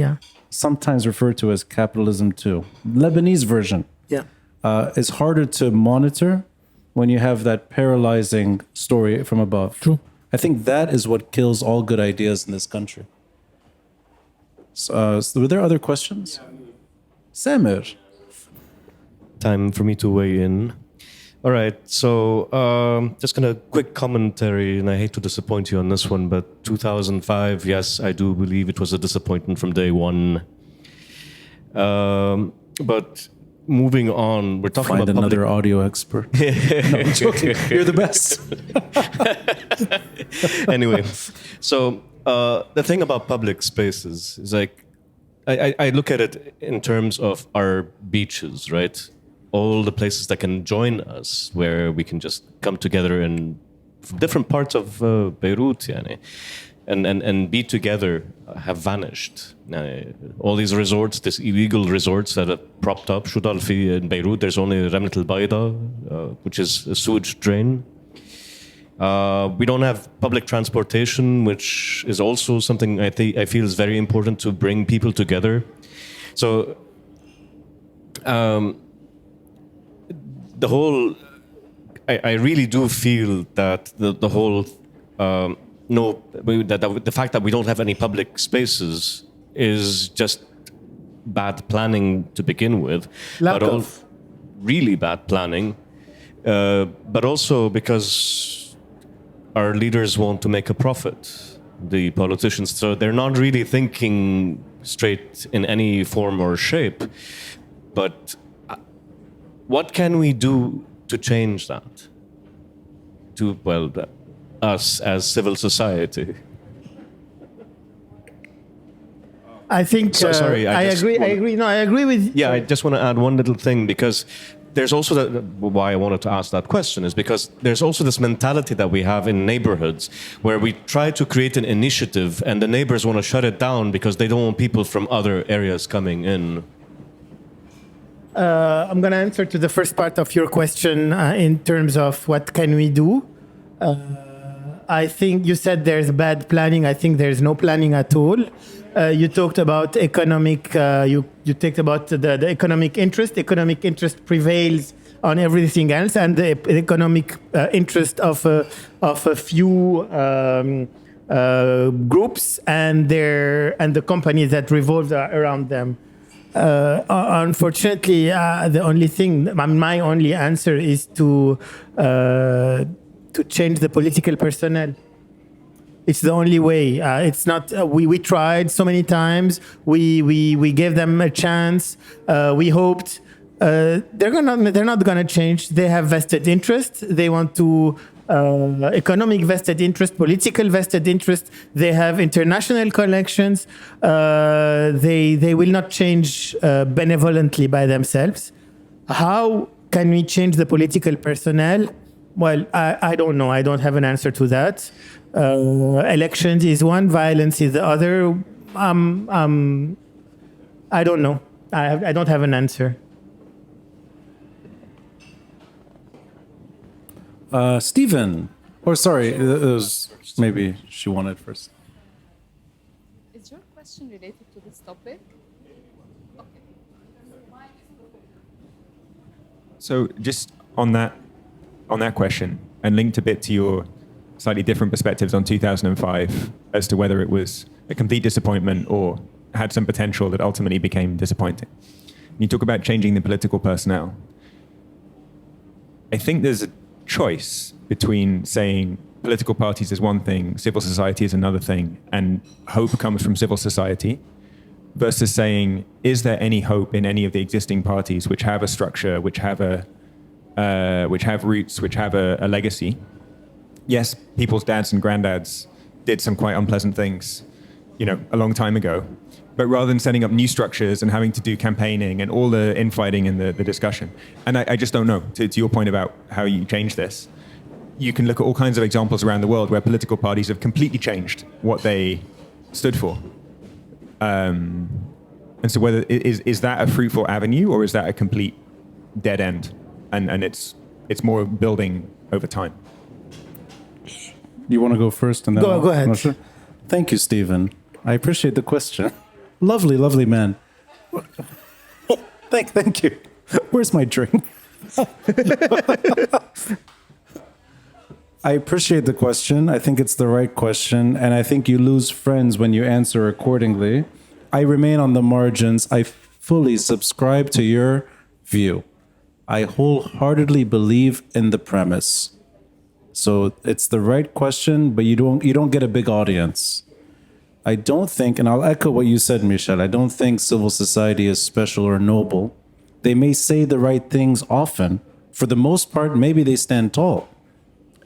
sometimes referred to as capitalism too. Lebanese version is harder to monitor when you have that paralyzing story from above. True. I think that is what kills all good ideas in this country. So were there other questions? Samir. Time for me to weigh in. All right, so just gonna quick commentary, and I hate to disappoint you on this one, but 2005, yes, I do believe it was a disappointment from day one. But moving on, we're talking Find about another audio expert. No, I'm joking. You're the best. Anyway, so the thing about public spaces is like, I look at it in terms of our beaches, right? All the places that can join us, where we can just come together in different parts of Beirut, yani, and be together, have vanished. All these resorts, these illegal resorts that have propped up, Shudalfi in Beirut, there's only Ramlet al-Bayda, which is a sewage drain. We don't have public transportation, which is also something I feel is very important to bring people together. So the whole, I really do feel that the whole the fact that we don't have any public spaces is just bad planning to begin with. Really bad planning, but also because our leaders want to make a profit, the politicians, so they're not really thinking straight in any form or shape. But what can we do to change that? Us as civil society. I think sorry, I agree. No, I agree with. Yeah, I just want to add one little thing, because there's also why I wanted to ask that question is because there's also this mentality that we have in neighborhoods where we try to create an initiative and the neighbors want to shut it down because they don't want people from other areas coming in. I'm going to answer to the first part of your question in terms of what can we do. I think you said there's bad planning. I think there's no planning at all. You talked about economic. You talked about the economic interest. Economic interest prevails on everything else, and the economic interest of a few groups and the companies that revolve around them. Unfortunately, the only thing, my only answer is to change the political personnel. It's the only way. It's not. We tried so many times. We gave them a chance. We hoped they're not gonna change. They have vested interest. They want to economic vested interest, political vested interest. They have international connections. They will not change benevolently by themselves. How can we change the political personnel? Well, I don't know. I don't have an answer to that. Elections is one, violence is the other. I don't know. I don't have an answer. Stephen, or sorry, it was maybe she wanted first. Is your question related to this topic? Okay. So just on that question, and linked a bit to your slightly different perspectives on 2005 as to whether it was a complete disappointment or had some potential that ultimately became disappointing. You talk about changing the political personnel. I think there's a choice between saying political parties is one thing, civil society is another thing, and hope comes from civil society, versus saying, is there any hope in any of the existing parties which have a structure, which have roots, which have a legacy? Yes, people's dads and granddads did some quite unpleasant things, a long time ago. But rather than setting up new structures and having to do campaigning and all the infighting and the discussion, and I just don't know, to your point about how you change this, you can look at all kinds of examples around the world where political parties have completely changed what they stood for. And so whether is that a fruitful avenue or is that a complete dead end? And it's more building over time. You want to go first and then go ahead. Sure. Thank you, Stephen. I appreciate the question. Lovely man. Thank you. Where's my drink? I appreciate the question. I think it's the right question, and I think you lose friends when you answer accordingly. I remain on the margins. I fully subscribe to your view. I wholeheartedly believe in the premise. So it's the right question, but you don't get a big audience. I don't think, and I'll echo what you said, Michel, I don't think civil society is special or noble. They may say the right things often. For the most part, maybe they stand tall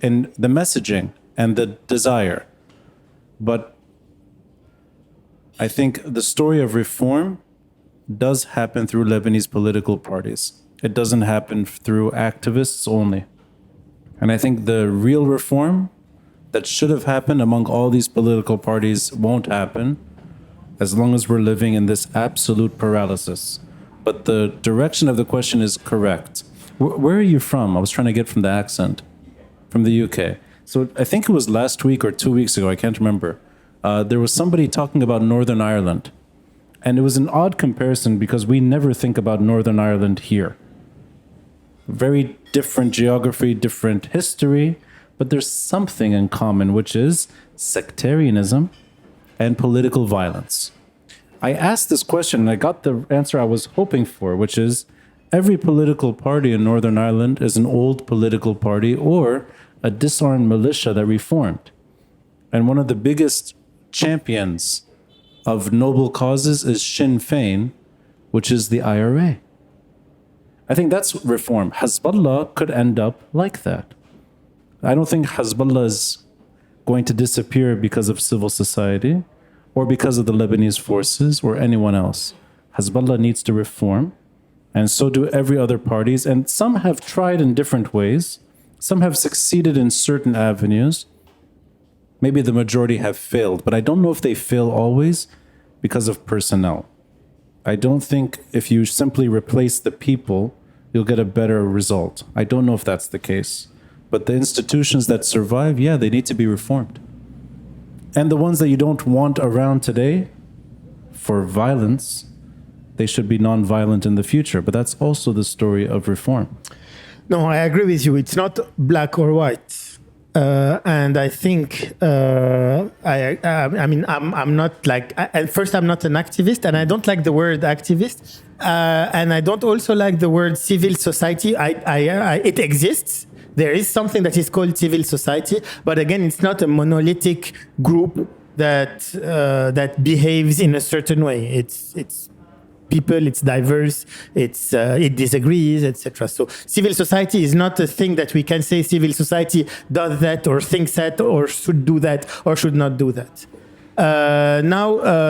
in the messaging and the desire. But I think the story of reform does happen through Lebanese political parties. It doesn't happen through activists only. And I think the real reform that should have happened among all these political parties won't happen as long as we're living in this absolute paralysis. But the direction of the question is correct. Where are you from? I was trying to get from the accent. From the UK. So I think it was last week or 2 weeks ago, I can't remember. There was somebody talking about Northern Ireland. And it was an odd comparison because we never think about Northern Ireland here. Very different geography, different history, but there's something in common, which is sectarianism and political violence. I asked this question and I got the answer I was hoping for, which is every political party in Northern Ireland is an old political party or a disarmed militia that reformed. And one of the biggest champions of noble causes is Sinn Féin, which is the IRA. I think that's reform. Hezbollah could end up like that. I don't think Hezbollah is going to disappear because of civil society or because of the Lebanese forces or anyone else. Hezbollah needs to reform, and so do every other parties. And some have tried in different ways. Some have succeeded in certain avenues. Maybe the majority have failed, but I don't know if they fail always because of personnel. I don't think if you simply replace the people, you'll get a better result. I don't know if that's the case. But the institutions that survive, yeah, they need to be reformed. And the ones that you don't want around today for violence, they should be non-violent in the future. But that's also the story of reform. No, I agree with you. It's not black or white. And I think, I'm not like, at first I'm not an activist and I don't like the word activist. And I don't also like the word civil society. It exists. There is something that is called civil society, but again, it's not a monolithic group that behaves in a certain way. It's people, it's diverse, it disagrees, etc. So civil society is not a thing that we can say civil society does that or thinks that or should do that or should not do that. Now,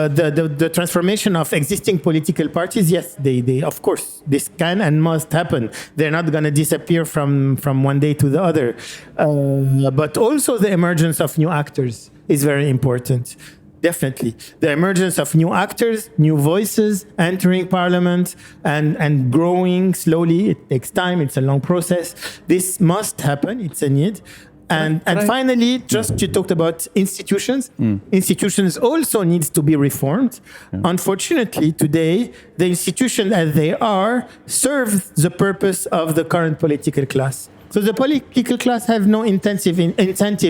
the transformation of existing political parties, yes, they of course, this can and must happen. They're not going to disappear from one day to the other. But also the emergence of new actors is very important. Definitely. The emergence of new actors, new voices entering parliament and growing slowly. It takes time. It's a long process. This must happen. It's a need. And finally, just you talked about institutions. Institutions also needs to be reformed. Yeah. Unfortunately, today, the institutions as they are serve the purpose of the current political class. So the political class have no incentive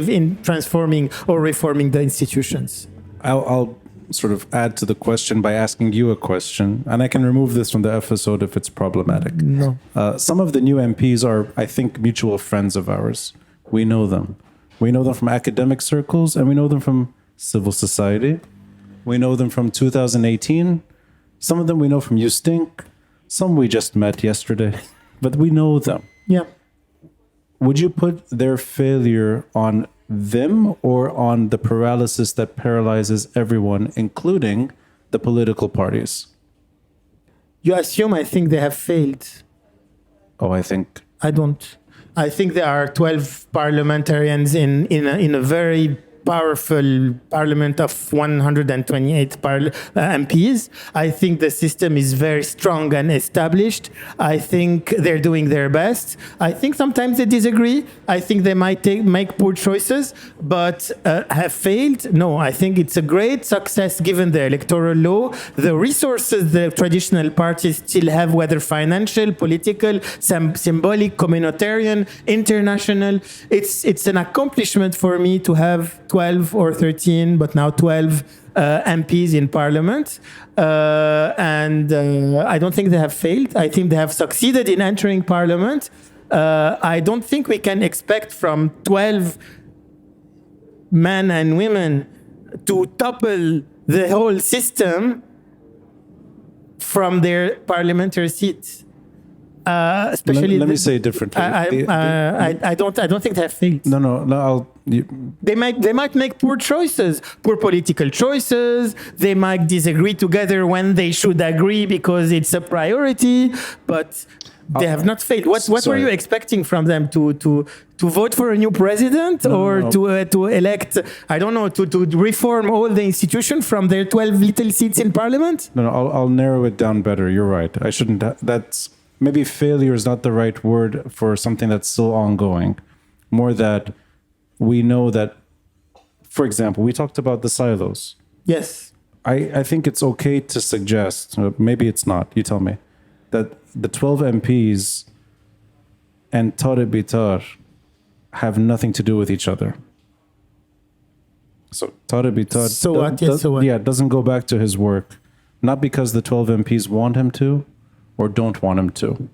in transforming or reforming the institutions. I'll sort of add to the question by asking you a question, and I can remove this from the episode if it's problematic. No. Some of the new MPs are, I think, mutual friends of ours. We know them. We know them from academic circles, and we know them from civil society. We know them from 2018. Some of them we know from You Stink. Some we just met yesterday. But we know them. Yeah. Would you put their failure on them or on the paralysis that paralyzes everyone, including the political parties? You assume I think they have failed. Oh, I don't. I think there are 12 parliamentarians in a very powerful parliament of 128 MPs. I think the system is very strong and established. I think they're doing their best. I think sometimes they disagree. I think they might make poor choices, but have failed. No, I think it's a great success given the electoral law. The resources the traditional parties still have, whether financial, political, symbolic, communitarian, international. It's an accomplishment for me to have 12 or 13, but now 12 MPs in parliament. And I don't think they have failed. I think they have succeeded in entering parliament. I don't think we can expect from 12 men and women to topple the whole system from their parliamentary seats. Especially, let me say it differently. I don't think they have failed. No. They might make poor choices, poor political choices. They might disagree together when they should agree because it's a priority. But they have not failed. What were you expecting from them to vote for a new president to elect? I don't know, to reform all the institutions from their 12 little seats in parliament. No, I'll narrow it down better. You're right. I shouldn't. That's maybe failure is not the right word for something that's still ongoing. More that we know that, for example, we talked about the silos. Yes. I think it's okay to suggest, maybe it's not, you tell me, that the 12 MPs and Tarek Bitar have nothing to do with each other. So Tarek Bitar doesn't go back to his work, not because the 12 MPs want him to or don't want him to.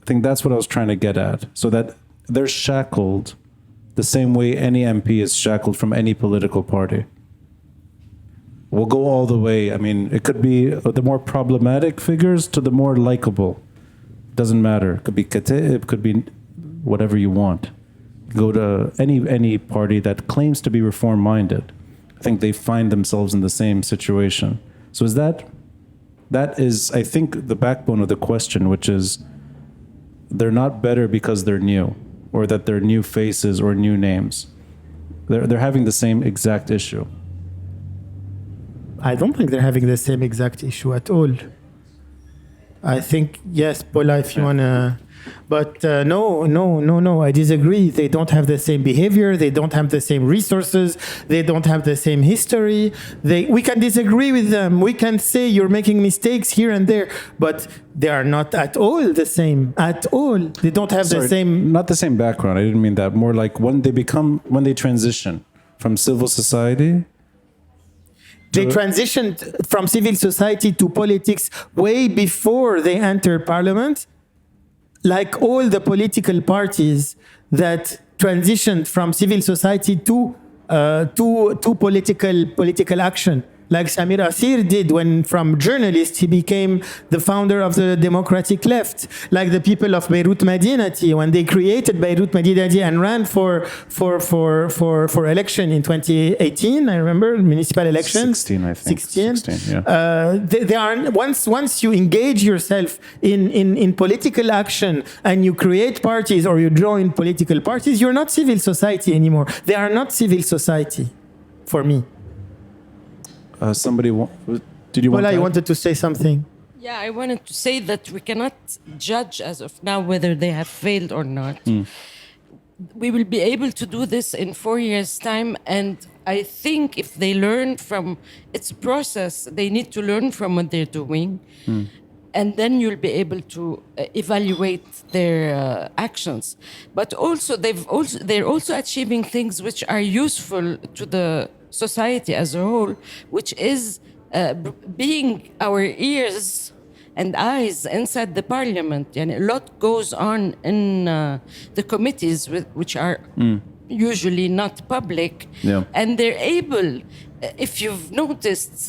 I think that's what I was trying to get at. So that they're shackled the same way any MP is shackled from any political party. We'll go all the way. I mean, it could be the more problematic figures to the more likable. Doesn't matter. It could be Kataib, could be whatever you want. Go to any party that claims to be reform-minded. I think they find themselves in the same situation. So that is, I think, the backbone of the question, which is they're not better because they're new, or that they're new faces or new names. They're having the same exact issue. I don't think they're having the same exact issue at all. I think, yes, Paula, if you want to... But no, I disagree. They don't have the same behavior. They don't have the same resources. They don't have the same history. We can disagree with them. We can say you're making mistakes here and there, but they are not at all the same. At all. They don't have the same... Not the same background. I didn't mean that. More like when they transition from civil society... They transitioned from civil society to politics way before they entered parliament. Like all the political parties that transitioned from civil society to political action, like Samir Asir did when from journalist he became the founder of the democratic left, like the people of Beirut Madinati when they created Beirut Madinati and ran for election in 2018. I remember municipal elections. 16, I think. 16, yeah. They are once you engage yourself in political action and you create parties or you join political parties, you're not civil society anymore. They are not civil society, for me. Did you want Paula, you wanted to say something? Yeah, I wanted to say that we cannot judge as of now whether they have failed or not. We will be able to do this in 4 years' time, and I think if they learn from its process, they need to learn from what they're doing, and then you'll be able to evaluate their actions. But also, they're also achieving things which are useful to the society as a whole, which is being our ears and eyes inside the parliament. And a lot goes on in the committees, which are usually not public. Yeah. And they're able, if you've noticed,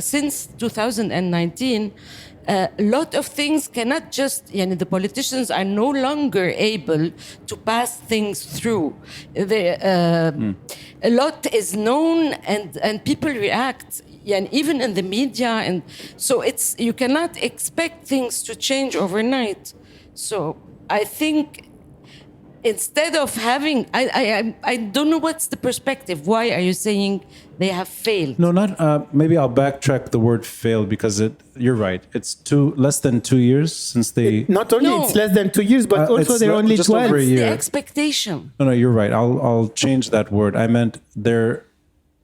since 2019, a lot of things cannot just, the politicians are no longer able to pass things through. A lot is known and people react, even in the media. And so you cannot expect things to change overnight. So I think instead of having, I don't know what's the perspective. Why are you saying they have failed? No, not. Maybe I'll backtrack the word failed because you're right. It's less than 2 years since they. Not only it's less than 2 years, but also they're only just 12. over a year. The expectation. No, you're right. I'll change that word. I meant their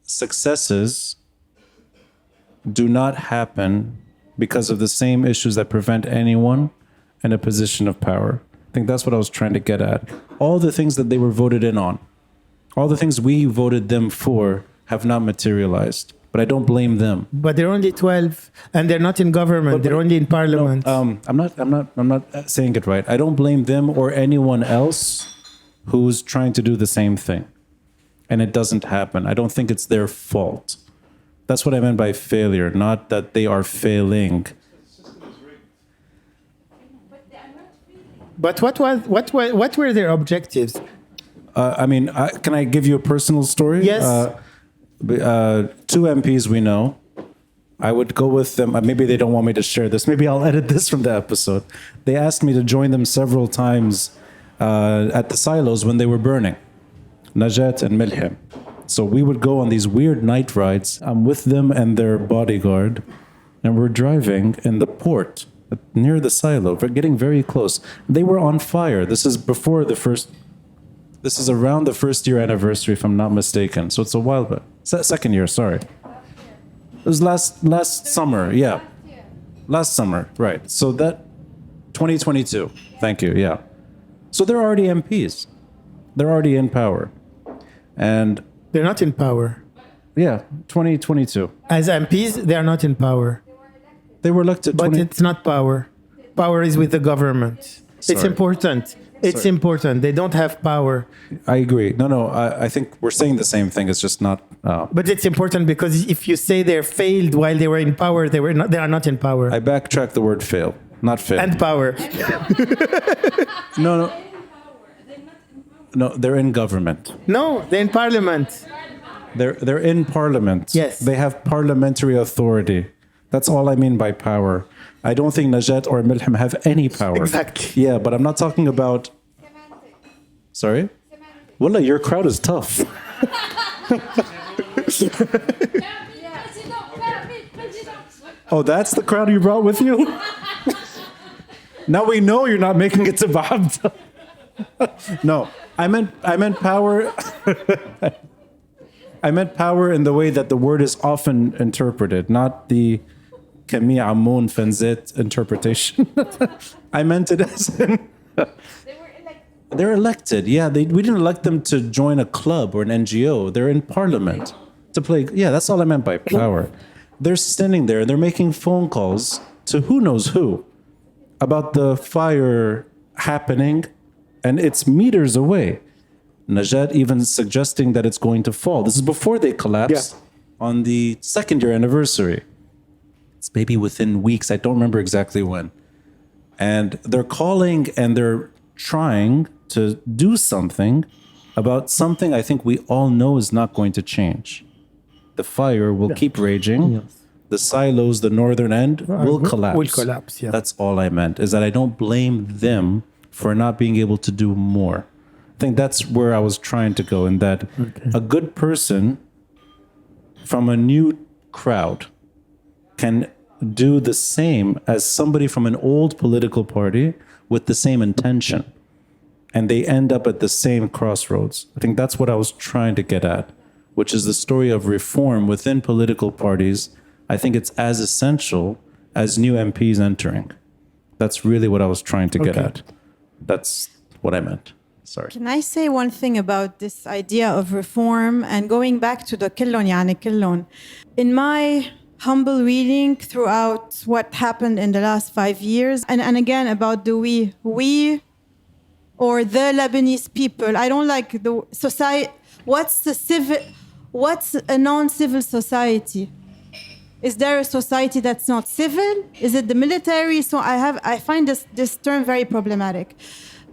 successes do not happen because of the same issues that prevent anyone in a position of power. I think that's what I was trying to get at. All the things that they were voted in on, All the things we voted them for have not materialized. But I don't blame them. But they're only 12, and they're not in government. They're only in parliament. I'm not saying it right. I don't blame them or anyone else who's trying to do the same thing, and it doesn't happen. I don't think it's their fault. That's what I meant by failure, not that they are failing. But what were their objectives? Can I give you a personal story? Yes. Two MPs we know. I would go with them. Maybe they don't want me to share this. Maybe I'll edit this from the episode. They asked me to join them several times at the silos when they were burning, Najat and Milham. So we would go on these weird night rides. I'm with them and their bodyguard, and we're driving in the port near the silo. We're getting very close. They were on fire. This is before the first. This is around the first year anniversary, if I'm not mistaken. So it's a while back. Second year, sorry. It was last summer, yeah. Last summer, right. So that 2022. Thank you, yeah. So they're already MPs. They're already in power. And They're not in power. yeah, 2022. As MPs, they are not in power. They were elected. But it's not power. Power is with the government. It's Sorry. important. It's Sorry. important. They don't have power. I agree. No, I think we're saying the same thing. It's just not. But it's important because if you say they failed while they were in power, they are not in power. I backtrack the word fail, not fail. And power. No, they're in government. No, they're in parliament. They're in parliament. Yes. They have parliamentary authority. That's all I mean by power. I don't think Najat or Milham have any power. Exactly. Yeah, but I'm not talking about. Sorry? Wallah, your crowd is tough. Oh, that's the crowd you brought with you? Now we know you're not making it to Bahabda. No, I meant power. I meant power in the way that the word is often interpreted, not the Camille Ammoun Fenzet interpretation. I meant it as in they're elected. Yeah, we didn't elect them to join a club or an NGO. They're in parliament to play. Yeah, that's all I meant by power. They're standing there and they're making phone calls to who knows who about the fire happening, and it's meters away. Najat even suggesting that it's going to fall. This is before they collapsed on the second year anniversary. It's maybe within weeks. I don't remember exactly when. And they're calling and they're trying to do something about something I think we all know is not going to change. The fire will keep raging. Yes. The silos, the northern end, will collapse. Will collapse, yeah. That's all I meant, is that I don't blame them for not being able to do more. I think that's where I was trying to go, in that a good person from a new crowd can do the same as somebody from an old political party with the same intention. And they end up at the same crossroads. I think that's what I was trying to get at, which is the story of reform within political parties. I think it's as essential as new MPs entering. That's really what I was trying to get at. That's what I meant. Sorry. Can I say one thing about this idea of reform and going back to the كلهم يعني كلهم? In my humble reading throughout what happened in the last 5 years, and again about the we or the Lebanese people, I don't like the society. What's a non-civil society? Is there a society that's not civil? Is it the military? So I find this term very problematic.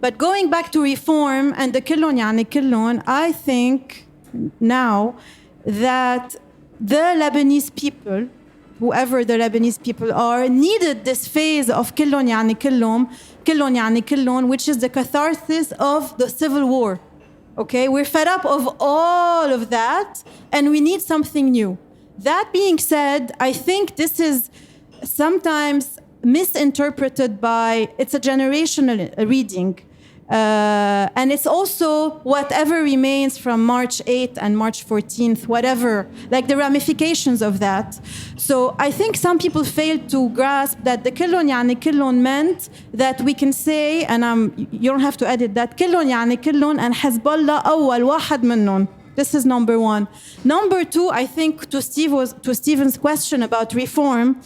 But going back to reform and the كلهم يعني كلهم, I think now that the Lebanese people, whoever the Lebanese people are, needed this phase of كلهم يعني كلهم, which is the catharsis of the civil war. Okay, we're fed up of all of that, and we need something new. That being said, I think this is sometimes misinterpreted by, it's a generational reading. And it's also whatever remains from March 8th and March 14th, whatever, like the ramifications of that. So I think some people failed to grasp that the كلهم يعني كلهم meant that we can say, and you don't have to edit that, كلهم يعني كلهم and Hezbollah أول واحد منهم. This is number one. Number two, I think to Stephen's question about reform,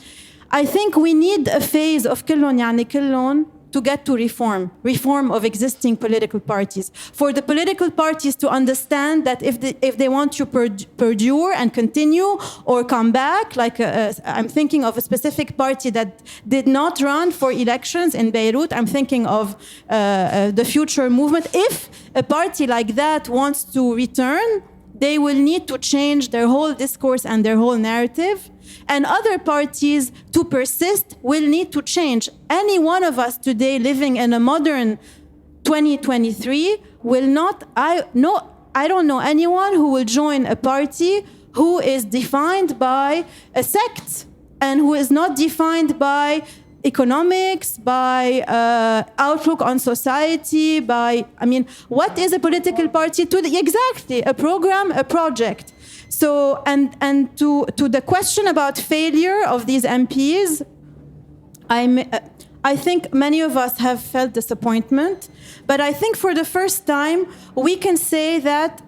I think we need a phase of كلهم يعني كلهم to get to reform of existing political parties. For the political parties to understand that if they want to perdure and continue or come back, like I'm thinking of a specific party that did not run for elections in Beirut. I'm thinking of the Future Movement. If a party like that wants to return, they will need to change their whole discourse and their whole narrative. And other parties, to persist, will need to change. Any one of us today living in a modern 2023 will not, I don't know anyone who will join a party who is defined by a sect and who is not defined by economics, by outlook on society, what is a political party today? Exactly, a program, a project. So, and to the question about failure of these MPs, I think many of us have felt disappointment, but I think for the first time, we can say that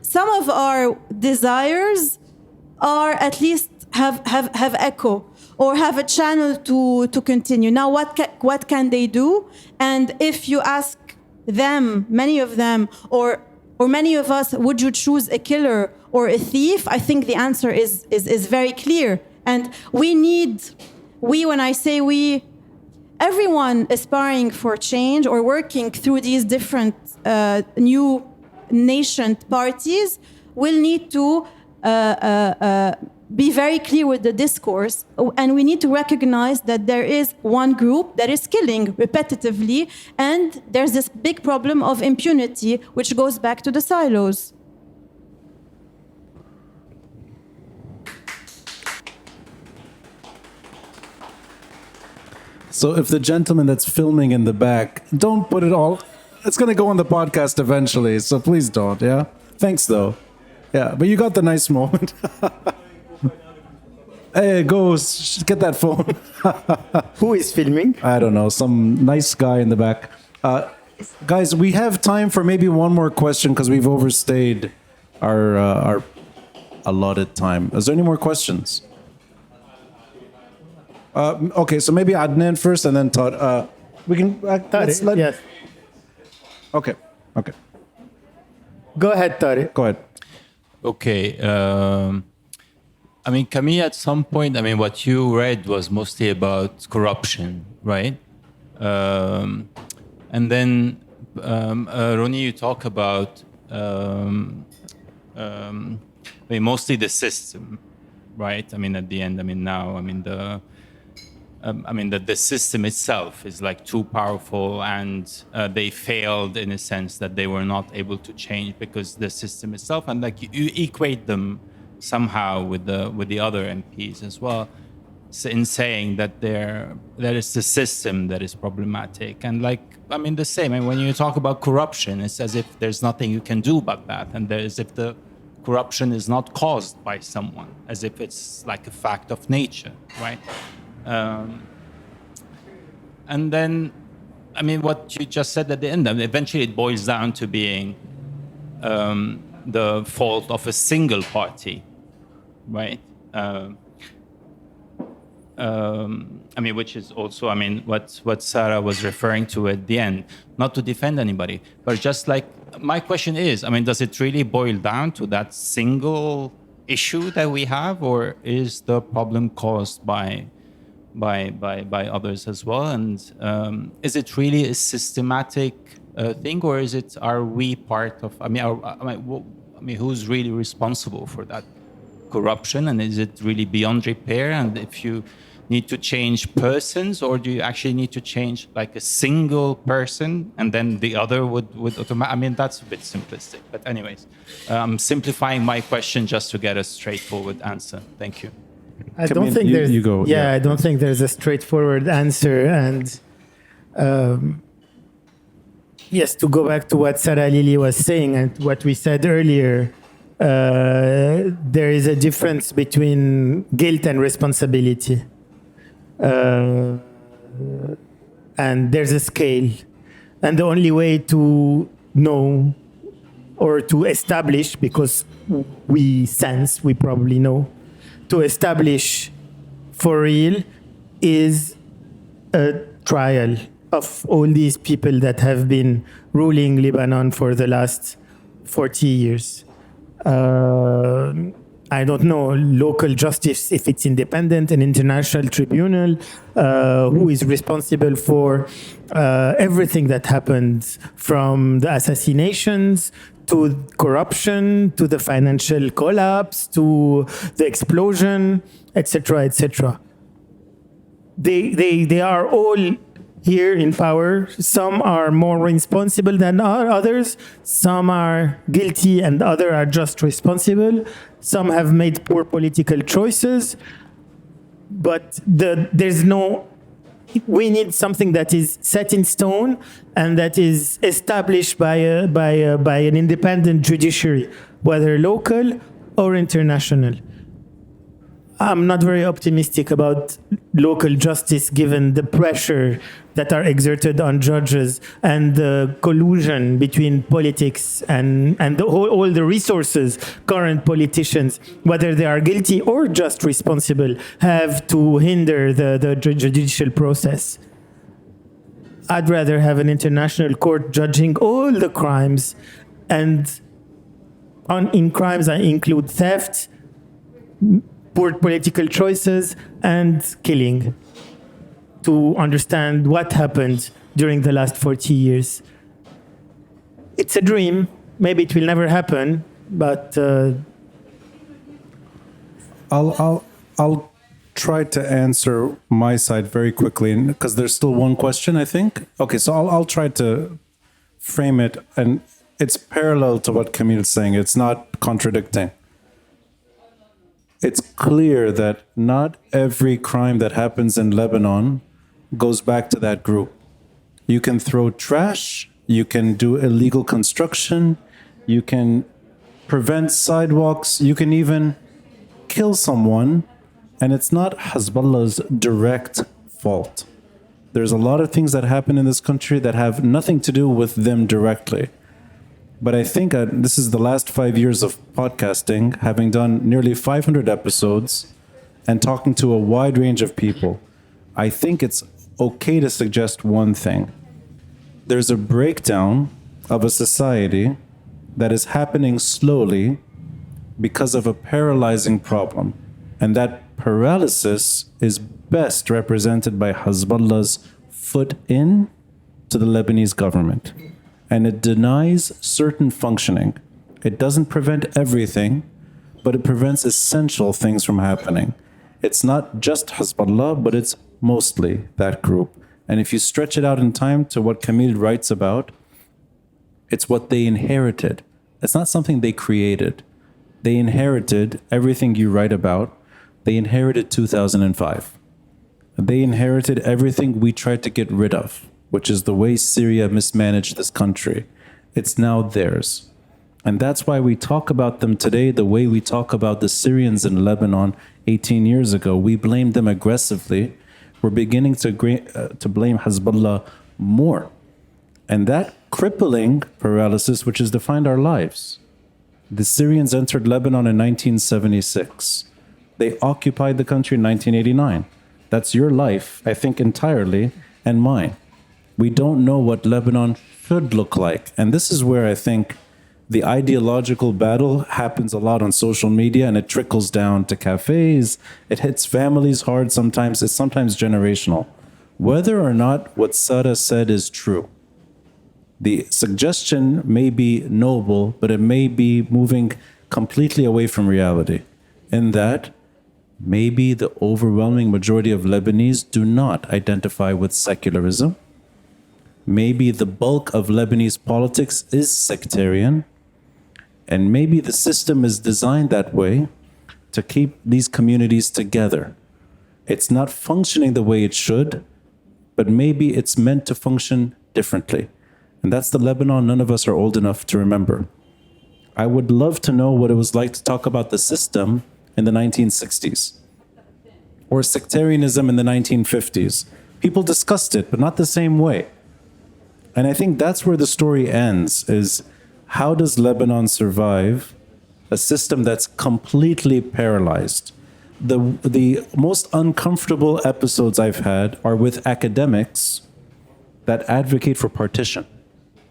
some of our desires are at least have echo or have a channel to continue. Now, what can they do? And if you ask them, many of them, or many of us, would you choose a killer or a thief? I think the answer is very clear. And when I say we, everyone aspiring for change or working through these different new nation parties will need to be very clear with the discourse, and we need to recognize that there is one group that is killing repetitively, and there's this big problem of impunity, which goes back to the silos. So if the gentleman that's filming in the back, don't put it all, it's going to go on the podcast eventually, so please don't, yeah? Thanks, though. Yeah, but you got the nice moment. Hey, go get that phone. Who is filming? I don't know, some nice guy in the back. Guys, we have time for maybe one more question because we've overstayed our allotted time. Is there any more questions? Okay, so maybe Adnan first and then Todd. We can... Yes. Okay. Go ahead, Tariq. Go ahead. Okay. I mean, Camille, at some point, I mean, what you read was mostly about corruption, right? And then, Ronnie, you talk about mostly the system, right? I mean, at the end, the system itself is like too powerful, and they failed in a sense that they were not able to change because the system itself, and like you equate them somehow with the other MPs as well, in saying that that is the system that is problematic. And the same. And when you talk about corruption, it's as if there's nothing you can do about that, and as if the corruption is not caused by someone, as if it's like a fact of nature, right? And then, what you just said at the end, eventually it boils down to being the fault of a single party, right? Which is also, what Sarah was referring to at the end, not to defend anybody, but just like, my question is, does it really boil down to that single issue that we have, or is the problem caused by others as well? And is it really a systematic thing, or are we part of? Who's really responsible for that corruption, and is it really beyond repair? And if you need to change persons, or do you actually need to change like a single person, and then the other would automatically? That's a bit simplistic, but anyways, I'm simplifying my question just to get a straightforward answer. Thank you. I don't think there's. You go. Yeah, I don't think there's a straightforward answer, and Yes, to go back to what Sarah Lily was saying and what we said earlier, there is a difference between guilt and responsibility. And there's a scale. And the only way to know or to establish, because we sense, we probably know, to establish for real is a trial of all these people that have been ruling Lebanon for the last 40 years. I don't know, local justice, if it's independent, an international tribunal, who is responsible for everything that happened, from the assassinations to corruption, to the financial collapse, to the explosion, etc., etc. They are all here in power. Some are more responsible than others. Some are guilty and others are just responsible. Some have made poor political choices. But there's no... We need something that is set in stone and that is established by an independent judiciary, whether local or international. I'm not very optimistic about local justice given the pressure that are exerted on judges and the collusion between politics and all the resources current politicians, whether they are guilty or just responsible, have to hinder the judicial process. I'd rather have an international court judging all the crimes, and in crimes I include theft, poor political choices, and killing, to understand what happened during the last 40 years. It's a dream. Maybe it will never happen, but I'll try to answer my side very quickly, because there's still one question, I think. Okay, so I'll try to frame it, and it's parallel to what Camille is saying. It's not contradicting. It's clear that not every crime that happens in Lebanon goes back to that group. You can throw trash, you can do illegal construction, you can prevent sidewalks, you can even kill someone, and it's not Hezbollah's direct fault. There's a lot of things that happen in this country that have nothing to do with them directly. But I think this is the last 5 years of podcasting, having done nearly 500 episodes and talking to a wide range of people. I think it's okay to suggest one thing. There's a breakdown of a society that is happening slowly because of a paralyzing problem. And that paralysis is best represented by Hezbollah's foot in to the Lebanese government. And it denies certain functioning. It doesn't prevent everything, but it prevents essential things from happening. It's not just Hezbollah, but it's mostly that group. And if you stretch it out in time to what Camille writes about, it's what they inherited. It's not something they created. They inherited everything you write about. They inherited 2005. They inherited everything we tried to get rid of, which is the way Syria mismanaged this country. It's now theirs. And that's why we talk about them today the way we talk about the Syrians in Lebanon 18 years ago. We blamed them aggressively. We're beginning to blame Hezbollah more. And that crippling paralysis, which has defined our lives. The Syrians entered Lebanon in 1976. They occupied the country in 1989. That's your life, I think, entirely, and mine. We don't know what Lebanon should look like. And this is where I think the ideological battle happens a lot on social media, and it trickles down to cafes. It hits families hard sometimes. It's sometimes generational. Whether or not what Sarah said is true, the suggestion may be noble, but it may be moving completely away from reality. In that, maybe the overwhelming majority of Lebanese do not identify with secularism. Maybe the bulk of Lebanese politics is sectarian, and maybe the system is designed that way to keep these communities together. It's not functioning the way it should, but maybe it's meant to function differently. And that's the Lebanon none of us are old enough to remember. I would love to know what it was like to talk about the system in the 1960s or sectarianism in the 1950s. People discussed it, but not the same way. And I think that's where the story ends, is how does Lebanon survive a system that's completely paralyzed? The most uncomfortable episodes I've had are with academics that advocate for partition.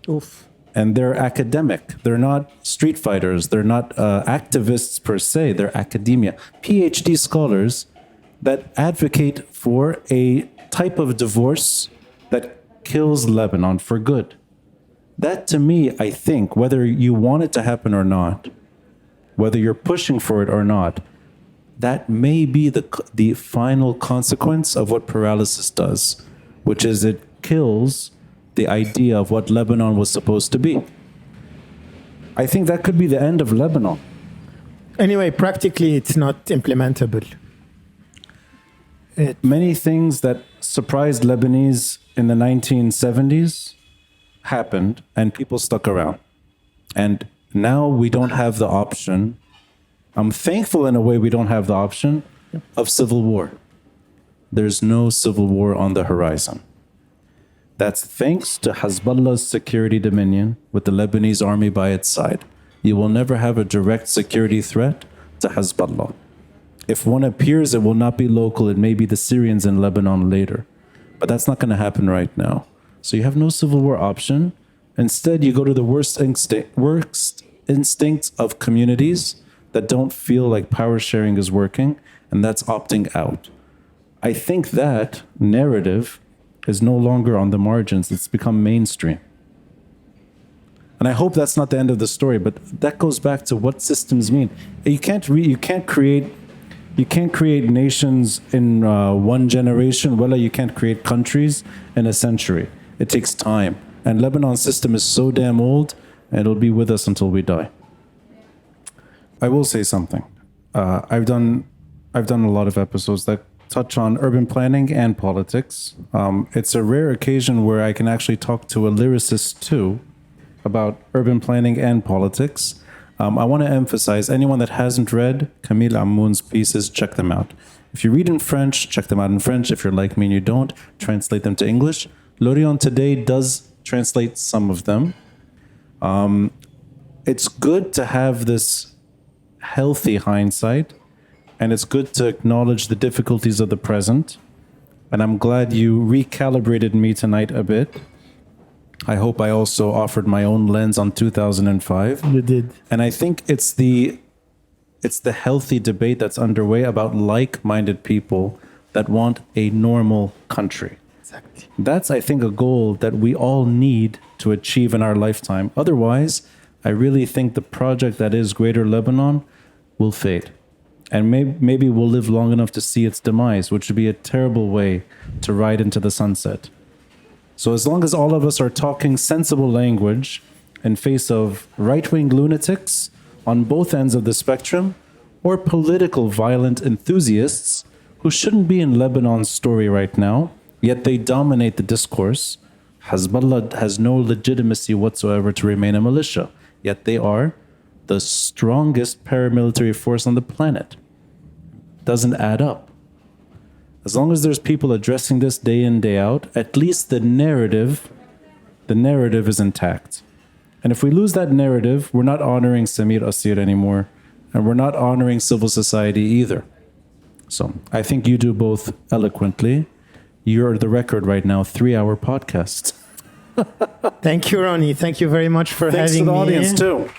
Oof. And they're academic. They're not street fighters. They're not activists per se. They're academia. PhD scholars that advocate for a type of divorce that kills Lebanon for good. That, to me, I think, whether you want it to happen or not, whether you're pushing for it or not, that may be the final consequence of what paralysis does, which is it kills the idea of what Lebanon was supposed to be. I think that could be the end of Lebanon. Anyway, practically, it's not implementable. Many things that surprised Lebanese in the 1970s happened, and people stuck around. And now we don't have the option. I'm thankful in a way we don't have the option of civil war. There's no civil war on the horizon. That's thanks to Hezbollah's security dominion with the Lebanese army by its side. You will never have a direct security threat to Hezbollah. If one appears, it will not be local. It may be the Syrians in Lebanon later. But that's not going to happen right now. So you have no civil war option. Instead, you go to the worst instincts of communities that don't feel like power sharing is working, and that's opting out. I think that narrative is no longer on the margins. It's become mainstream. And I hope that's not the end of the story, but that goes back to what systems mean. You can't create nations in one generation. Well, you can't create countries in a century. It takes time. And Lebanon's system is so damn old, and it'll be with us until we die. I will say something. I've done a lot of episodes that touch on urban planning and politics. It's a rare occasion where I can actually talk to a lyricist too about urban planning and politics. I want to emphasize, anyone that hasn't read Camille Ammoun's pieces, check them out. If you read in French, check them out in French. If you're like me and you don't, translate them to English. Lorient today does translate some of them. It's good to have this healthy hindsight, and it's good to acknowledge the difficulties of the present. And I'm glad you recalibrated me tonight a bit. I hope I also offered my own lens on 2005. You did. And I think it's the healthy debate that's underway about like-minded people that want a normal country. Exactly. That's, I think, a goal that we all need to achieve in our lifetime. Otherwise, I really think the project that is Greater Lebanon will fade. And maybe we'll live long enough to see its demise, which would be a terrible way to ride into the sunset. So as long as all of us are talking sensible language in face of right-wing lunatics on both ends of the spectrum, or political violent enthusiasts who shouldn't be in Lebanon's story right now, yet they dominate the discourse, Hezbollah has no legitimacy whatsoever to remain a militia, yet they are the strongest paramilitary force on the planet. Doesn't add up. As long as there's people addressing this day in, day out, at least the narrative is intact. And if we lose that narrative, we're not honoring Samir Asir anymore, and we're not honoring civil society either. So I think you do both eloquently. You're the record right now, 3-hour podcast. Thank you, Ronnie. Thank you very much for Thanks having to the me. audience too.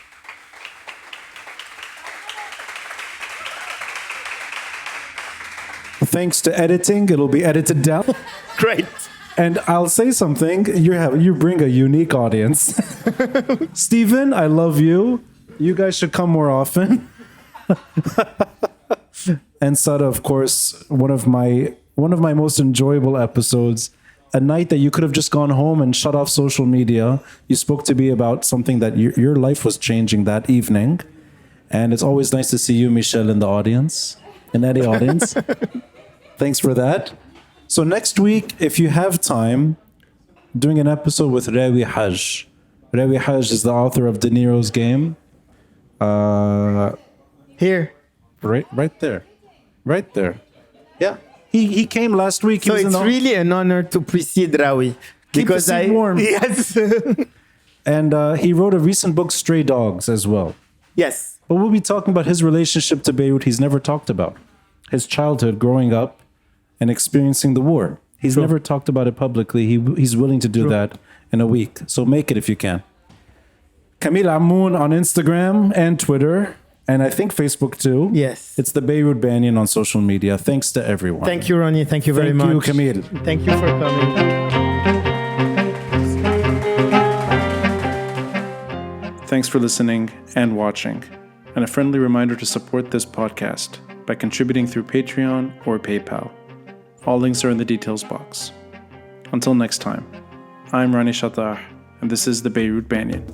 Thanks to editing, it'll be edited down. Great. And I'll say something. You bring a unique audience. Stephen, I love you. You guys should come more often. And Sada, of course, one of my most enjoyable episodes. A night that you could have just gone home and shut off social media. You spoke to me about something that your life was changing that evening. And it's always nice to see you, Michelle, in the audience. In any audience. Thanks for that. So next week, if you have time, doing an episode with Rawi Haj. Rawi Haj is the author of De Niro's Game. Here. Right there. Right there. Yeah. He came last week. So it's really an honor to precede Rawi. Keep the seat warm. Yes. And he wrote a recent book, Stray Dogs, as well. Yes. But we'll be talking about his relationship to Beirut he's never talked about. His childhood, growing up, and experiencing the war. He's never talked about it publicly. He's willing to do that in a week. So make it if you can. Camille Ammoun on Instagram and Twitter. And I think Facebook too. Yes. It's the Beirut Banyan on social media. Thanks to everyone. Thank you, Ronnie. Thank you very much. Thank you, Camille. Thank you for coming. Thanks for listening and watching. And a friendly reminder to support this podcast by contributing through Patreon or PayPal. All links are in the details box. Until next time, I'm Rani Shatah, and this is the Beirut Banyan.